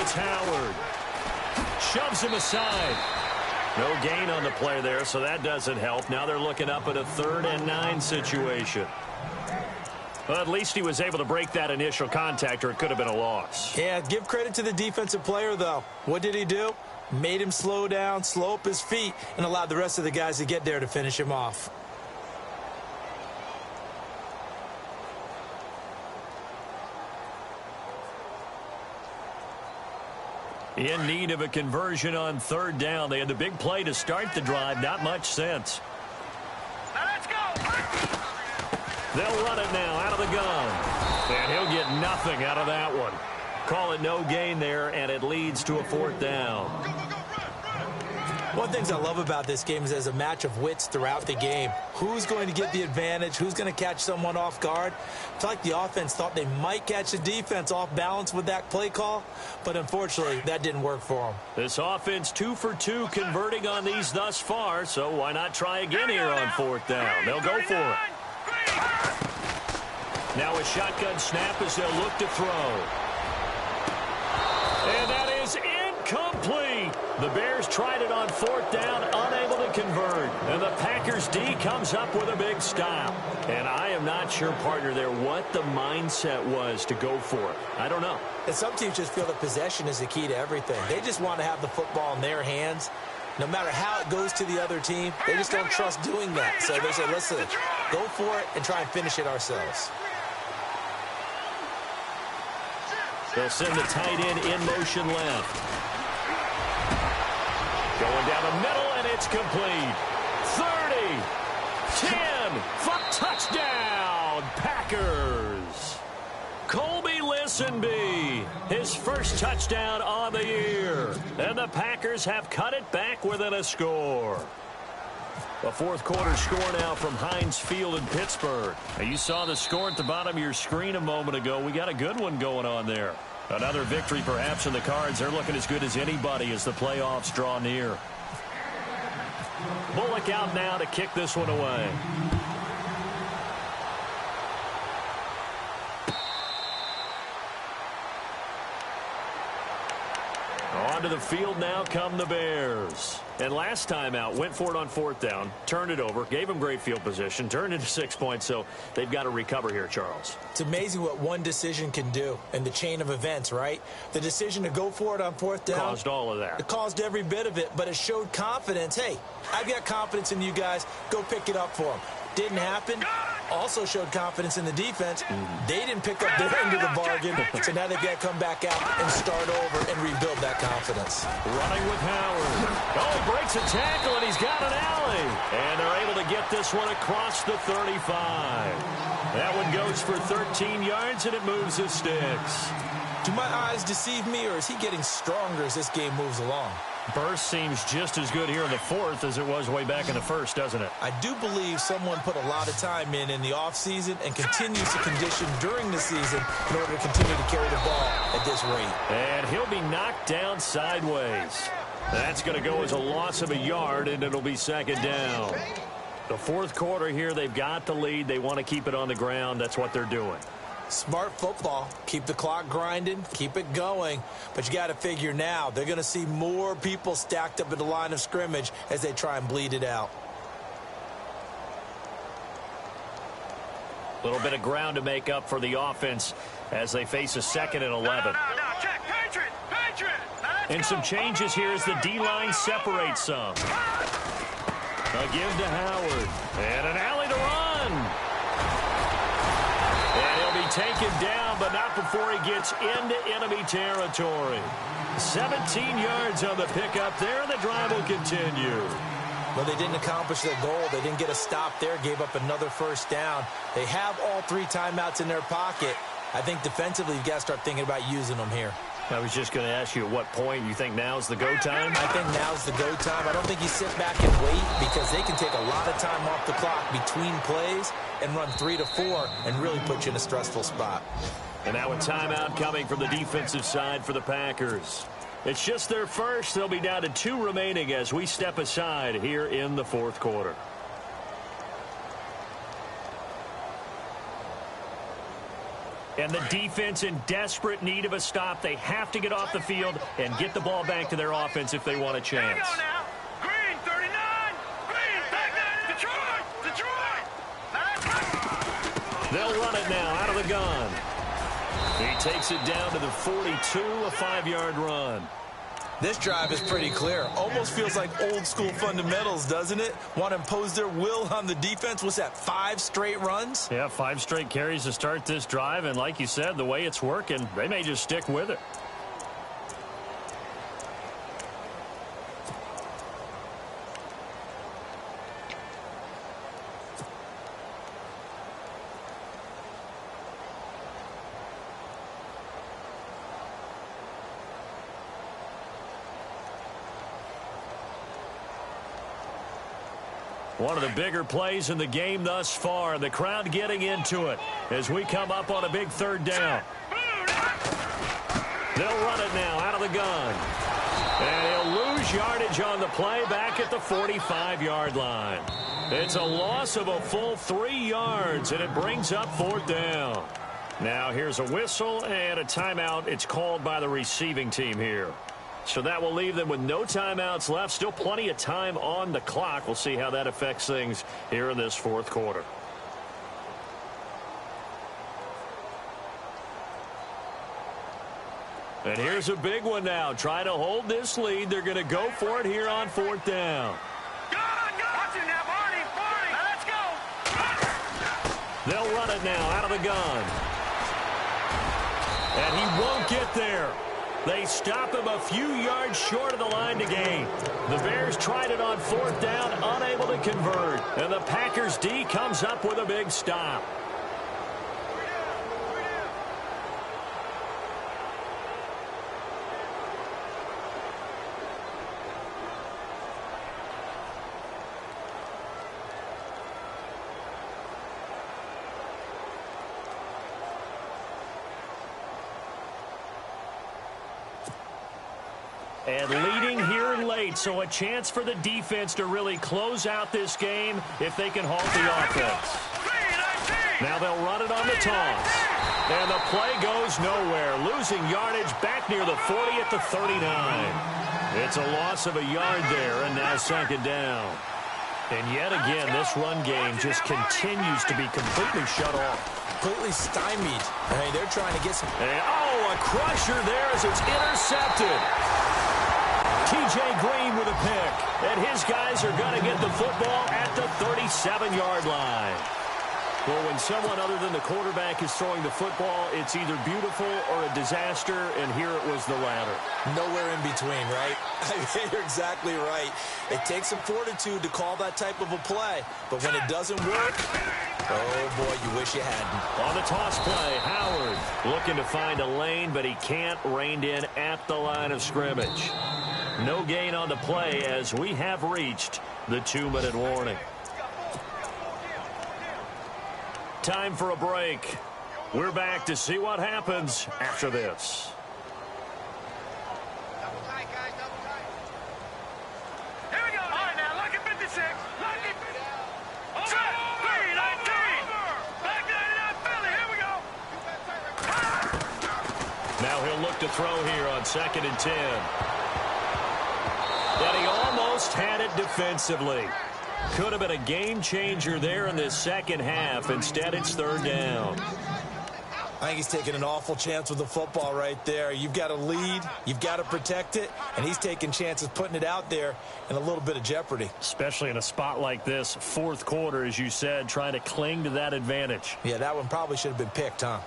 Speaker 2: Howard shoves him aside. No gain on the play there, so that doesn't help. Now they're looking up at a 3rd and 9 situation. Well, at least he was able to break that initial contact, or it could have been a loss.
Speaker 3: Yeah, give credit to the defensive player, though. What did he do? Made him slow down, slow up his feet, and allowed the rest of the guys to get there to finish him off.
Speaker 2: In need of a conversion on 3rd down. They had the big play to start the drive. Not much sense.
Speaker 4: Now let's go.
Speaker 2: They'll run it now out of the gun. And he'll get nothing out of that one. Call it no gain there, and it leads to a 4th down.
Speaker 3: One of the things I love about this game is there's a match of wits throughout the game. Who's going to get the advantage? Who's going to catch someone off guard? I feel like the offense thought they might catch the defense off balance with that play call, but unfortunately, that didn't work for them.
Speaker 2: This offense 2 for 2 converting on these thus far, so why not try again here on 4th down? They'll go for it. Now a shotgun snap as they'll look to throw. And that is incomplete. The Bears tried it on 4th down, unable to convert. And the Packers D comes up with a big stop. And I am not sure, partner, there what the mindset was to go for it. I don't know.
Speaker 3: And some teams just feel that possession is the key to everything. They just want to have the football in their hands. No matter how it goes to the other team, they just don't trust doing that. So they say, listen, go for it and try and finish it ourselves.
Speaker 2: They'll send the tight end in motion left. Going down the middle, and it's complete. 30, 10, for touchdown, Packers. Colby Listenby, his first touchdown on the year. And the Packers have cut it back within a score. A 4th quarter score now from Heinz Field in Pittsburgh. Now, you saw the score at the bottom of your screen a moment ago. We got a good one going on there. Another victory perhaps in the cards. They're looking as good as anybody as the playoffs draw near. Bullock out now to kick this one away. Onto the field now come the Bears. And last time out, went for it on 4th down, turned it over, gave them great field position, turned into 6 points, so they've got to recover here, Charles.
Speaker 3: It's amazing what one decision can do in the chain of events, right? The decision to go for it on 4th down.
Speaker 2: Caused all of that.
Speaker 3: It caused every bit of it, but it showed confidence. Hey, I've got confidence in you guys. Go pick it up for them. Didn't happen. Also showed confidence in the defense. They didn't pick up their end of the bargain, so now they've got to come back out and start over and rebuild that confidence.
Speaker 2: Running with Howard. Oh, breaks a tackle, and he's got an alley. And they're able to get this one across the 35. That one goes for 13 yards, and it moves his sticks.
Speaker 3: Do my eyes deceive me, or is he getting stronger as this game moves along?
Speaker 2: Burst seems just as good here in the 4th as it was way back in the 1st, doesn't it?
Speaker 3: I do believe someone put a lot of time in the offseason and continues to condition during the season in order to continue to carry the ball at this rate.
Speaker 2: And he'll be knocked down sideways. That's going to go as a loss of a yard, and it'll be 2nd down. The 4th quarter here, they've got the lead. They want to keep it on the ground. That's what they're doing.
Speaker 3: Smart football. Keep the clock grinding. Keep it going. But you got to figure now they're going to see more people stacked up at the line of scrimmage as they try and bleed it out.
Speaker 2: A little bit of ground to make up for the offense as they face a 2nd and 11.
Speaker 4: No, check. Patriot.
Speaker 2: And some changes here as the D-line separates some. A give to Howard. And an alley to run. And he'll be taken down, but not before he gets into enemy territory. 17 yards on the pickup there, and the drive will continue.
Speaker 3: Well, they didn't accomplish their goal. They didn't get a stop there, gave up another 1st down. They have all 3 timeouts in their pocket. I think defensively you've got to start thinking about using them here.
Speaker 2: I was just going to ask you at what point you think now's the go time?
Speaker 3: I think now's the go time. I don't think you sit back and wait because they can take a lot of time off the clock between plays and run 3 to 4 and really put you in a stressful spot.
Speaker 2: And now a timeout coming from the defensive side for the Packers. It's just their first. They'll be down to 2 remaining as we step aside here in the 4th quarter. And the defense in desperate need of a stop. They have to get off the field and get the ball back to their offense if they want a chance.
Speaker 4: Here we go now. Green, 39. Green, back there. Detroit.
Speaker 2: They'll run it now out of the gun. He takes it down to the 42, a 5-yard run.
Speaker 3: This drive is pretty clear. Almost feels like old school fundamentals, doesn't it? Want to impose their will on the defense. What's that, 5 straight runs?
Speaker 2: Yeah, 5 straight carries to start this drive. And like you said, the way it's working, they may just stick with it. One of the bigger plays in the game thus far. The crowd getting into it as we come up on a big 3rd down. They'll run it now out of the gun. And he'll lose yardage on the play back at the 45-yard line. It's a loss of a full 3 yards, and it brings up 4th down. Now here's a whistle and a timeout. It's called by the receiving team here. So that will leave them with no timeouts left. Still plenty of time on the clock. We'll see how that affects things here in this 4th quarter. And here's a big one now. Trying to hold this lead. They're going to go for it here on 4th down.
Speaker 4: Watch it now, Barney. Let's go.
Speaker 2: They'll run it now out of the gun. And he won't get there. They stop him a few yards short of the line to gain. The Bears tried it on 4th down, unable to convert. And the Packers D comes up with a big stop. And leading here late, so a chance for the defense to really close out this game if they can halt the offense. Now they'll run it on the toss. And the play goes nowhere, losing yardage back near the 40 at the 39. It's a loss of a yard there, and now second down. And yet again, this run game just continues to be completely shut off.
Speaker 3: Completely stymied. I mean, they're trying to get some...
Speaker 2: And, oh, a crusher there as it's intercepted. T.J. Green with a pick. And his guys are going to get the football at the 37-yard line. Well, when someone other than the quarterback is throwing the football, it's either beautiful or a disaster, and here it was the latter.
Speaker 3: Nowhere in between, right? I mean, you're exactly right. It takes some fortitude to call that type of a play, but when it doesn't work, oh, boy, you wish you hadn't.
Speaker 2: On the toss play, Howard looking to find a lane, but he can't, reined in at the line of scrimmage. No gain on the play as we have reached the 2-minute warning. Time for a break. We're back to see what happens after this.
Speaker 4: Double tight, guys, double tight. Here we go. All right, now, look at 56. Look at... Set. 3-19. Back 99 Philly. Here we go.
Speaker 2: Now he'll look to throw here on 2nd and 10. But he almost had it defensively. Could have been a game changer there in this second half. Instead, it's 3rd down.
Speaker 3: I think he's taking an awful chance with the football right there. You've got to lead, you've got to protect it, and he's taking chances putting it out there in a little bit of jeopardy.
Speaker 2: Especially in a spot like this, 4th quarter, as you said, trying to cling to that advantage.
Speaker 3: Yeah, that one probably should have been picked, huh?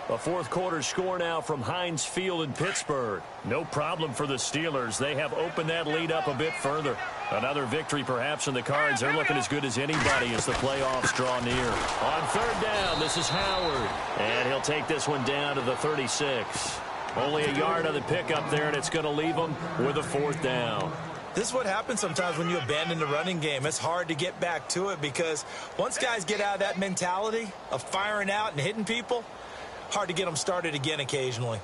Speaker 2: A 4th quarter score now from Heinz Field in Pittsburgh. No problem for the Steelers. They have opened that lead up a bit further. Another victory perhaps in the cards. They're looking as good as anybody as the playoffs draw near. On 3rd down, this is Howard. And he'll take this one down to the 36. Only a yard on the pickup there, and it's going to leave them with a 4th down.
Speaker 3: This is what happens sometimes when you abandon the running game. It's hard to get back to it because once guys get out of that mentality of firing out and hitting people, hard to get them started again occasionally.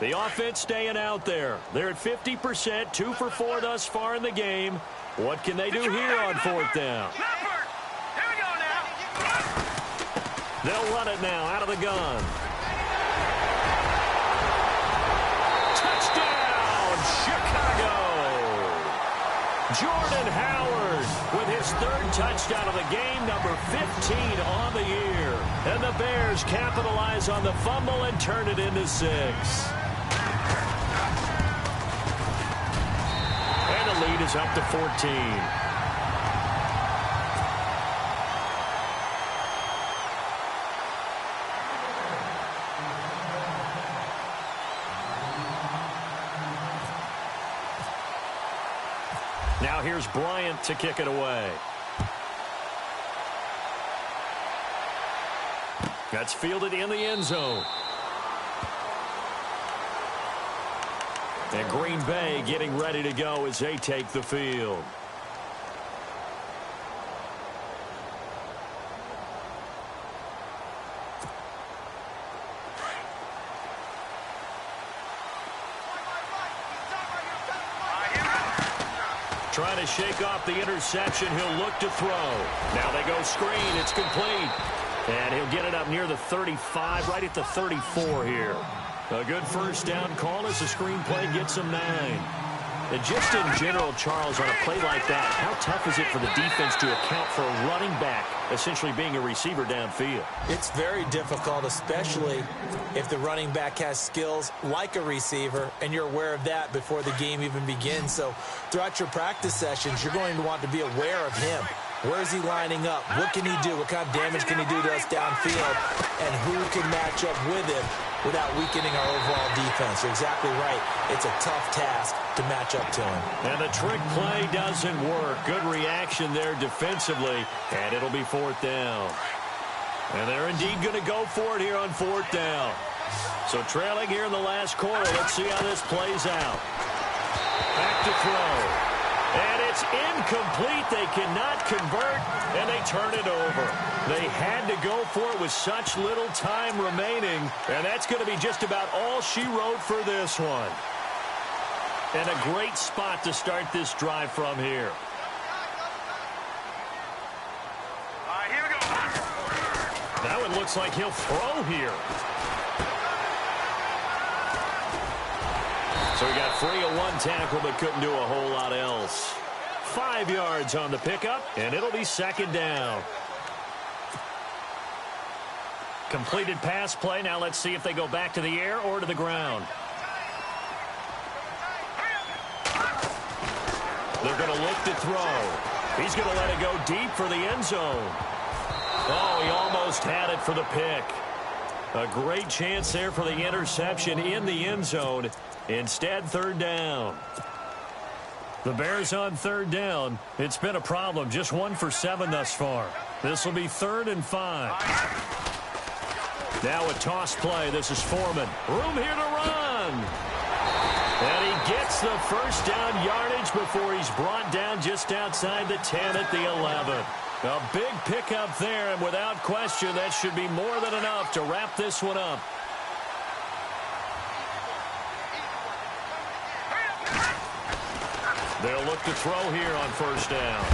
Speaker 2: The offense staying out there. They're at 50%, 2 for 4 thus far in the game. What can they do here on 4th down?
Speaker 4: Here we go now.
Speaker 2: They'll run it now out of the gun. Touchdown, Chicago! Jordan Howard with his 3rd touchdown of the game, number 15 on the year. And the Bears capitalize on the fumble and turn it into 6. And the lead is up to 14. Now here's Bryant to kick it away. That's fielded in the end zone. And Green Bay getting ready to go as they take the field. Trying to shake off the interception. He'll look to throw. Now they go screen. It's complete. And he'll get it up near the 35, right at the 34 here. A good 1st down call as the screenplay gets him 9. And just in general, Charles, on a play like that, how tough is it for the defense to account for a running back essentially being a receiver downfield?
Speaker 3: It's very difficult, especially if the running back has skills like a receiver, and you're aware of that before the game even begins. So throughout your practice sessions, you're going to want to be aware of him. Where is he lining up? What can he do? What kind of damage can he do to us downfield? And who can match up with him without weakening our overall defense? You're exactly right. It's a tough task to match up to him.
Speaker 2: And the trick play doesn't work. Good reaction there defensively, and it'll be 4th down. And they're indeed going to go for it here on 4th down. So trailing here in the last quarter. Let's see how this plays out. Back to throw. And it's incomplete. They cannot convert, and they turn it over. They had to go for it with such little time remaining, and that's going to be just about all she wrote for this one. And a great spot to start this drive from here.
Speaker 4: All right, here we go.
Speaker 2: Now it looks like he'll throw here. So he got free of one tackle but couldn't do a whole lot else. 5 yards on the pickup, and it'll be second down. Completed pass play. Now let's see if they go back to the air or to the ground. They're going to look to throw. He's going to let it go deep for the end zone. Oh, he almost had it for the pick. A great chance there for the interception in the end zone. Instead, third down. The Bears on third down. It's been a problem. Just 1 for 7 thus far. This will be 3rd and 5. Now a toss play. This is Foreman. Room here to run. And he gets the first down yardage before he's brought down just outside the 10 at the 11. A big pickup there, and without question, that should be more than enough to wrap this one up. They'll look to throw here on first down.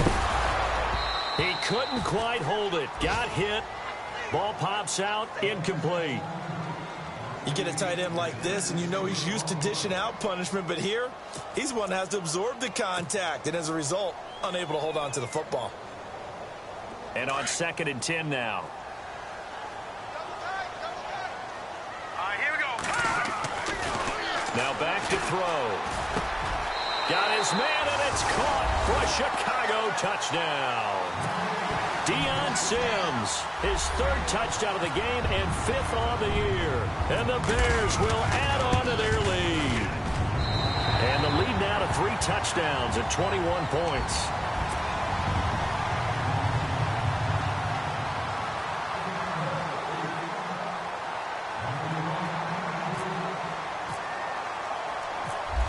Speaker 2: He couldn't quite hold it. Got hit. Ball pops out. Incomplete.
Speaker 3: You get a tight end like this, and you know he's used to dishing out punishment, but here, he's one that has to absorb the contact, and as a result, unable to hold on to the football.
Speaker 2: And on 2nd and 10 now.
Speaker 4: All right, here we go.
Speaker 2: Now back to throw. Got his man, and it's caught for a Chicago touchdown. Deion Sims, his 3rd touchdown of the game and 5th on the year. And the Bears will add on to their lead. And the lead now to 3 touchdowns at 21 points.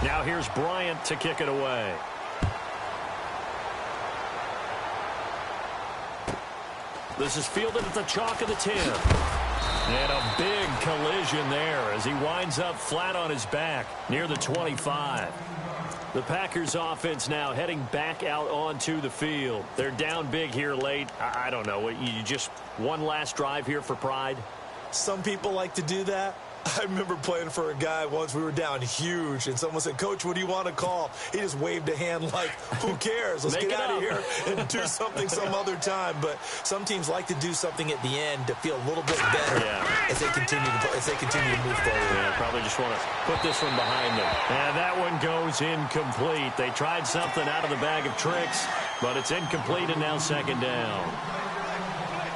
Speaker 2: Now here's Bryant to kick it away. This is fielded at the chalk of the 10. And a big collision there as he winds up flat on his back near the 25. The Packers offense now heading back out onto the field. They're down big here late. I don't know. You just one last drive here for pride?
Speaker 3: Some people like to do that. I remember playing for a guy once. We were down huge, and someone said, "Coach, what do you want to call?" He just waved a hand like, "Who cares? Let's get out of here and do something some other time." But some teams like to do something at the end to feel a little bit better as they continue to move forward.
Speaker 2: Yeah, probably just want to put this one behind them. And that one goes incomplete. They tried something out of the bag of tricks, but it's incomplete, and now 2nd down.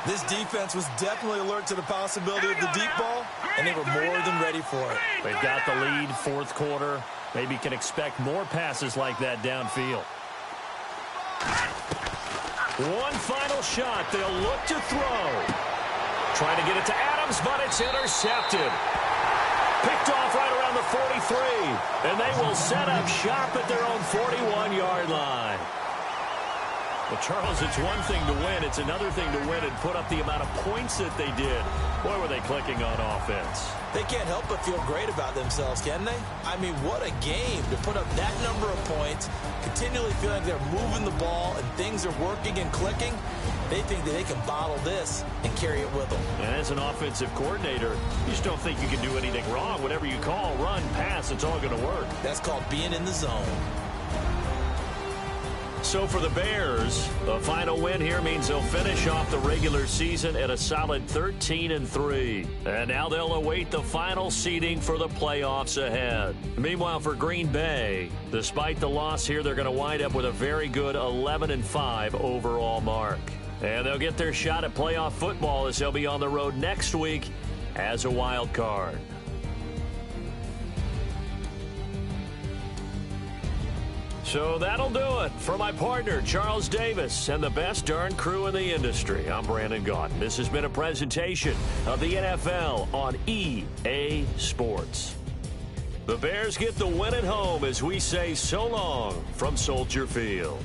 Speaker 3: This defense was definitely alert to the possibility of the deep ball, and they were more than ready for it.
Speaker 2: They've got the lead, 4th quarter. Maybe can expect more passes like that downfield. One final shot. They'll look to throw. Trying to get it to Adams, but it's intercepted. Picked off right around the 43, and they will set up shop at their own 41-yard line. Well, Charles, it's one thing to win. It's another thing to win and put up the amount of points that they did. Boy, were they clicking on offense.
Speaker 3: They can't help but feel great about themselves, can they? I mean, what a game to put up that number of points, continually feeling like they're moving the ball and things are working and clicking. They think that they can bottle this and carry it with them.
Speaker 2: And as an offensive coordinator, you just don't think you can do anything wrong. Whatever you call, run, pass, it's all going to work.
Speaker 3: That's called being in the zone.
Speaker 2: So for the Bears, the final win here means they'll finish off the regular season at a solid 13-3. And now they'll await the final seeding for the playoffs ahead. Meanwhile, for Green Bay, despite the loss here, they're going to wind up with a very good 11-5 overall mark. And they'll get their shot at playoff football as they'll be on the road next week as a wild card. So that'll do it. For my partner, Charles Davis, and the best darn crew in the industry, I'm Brandon Gaudin. This has been a presentation of the NFL on EA Sports. The Bears get the win at home as we say so long from Soldier Field.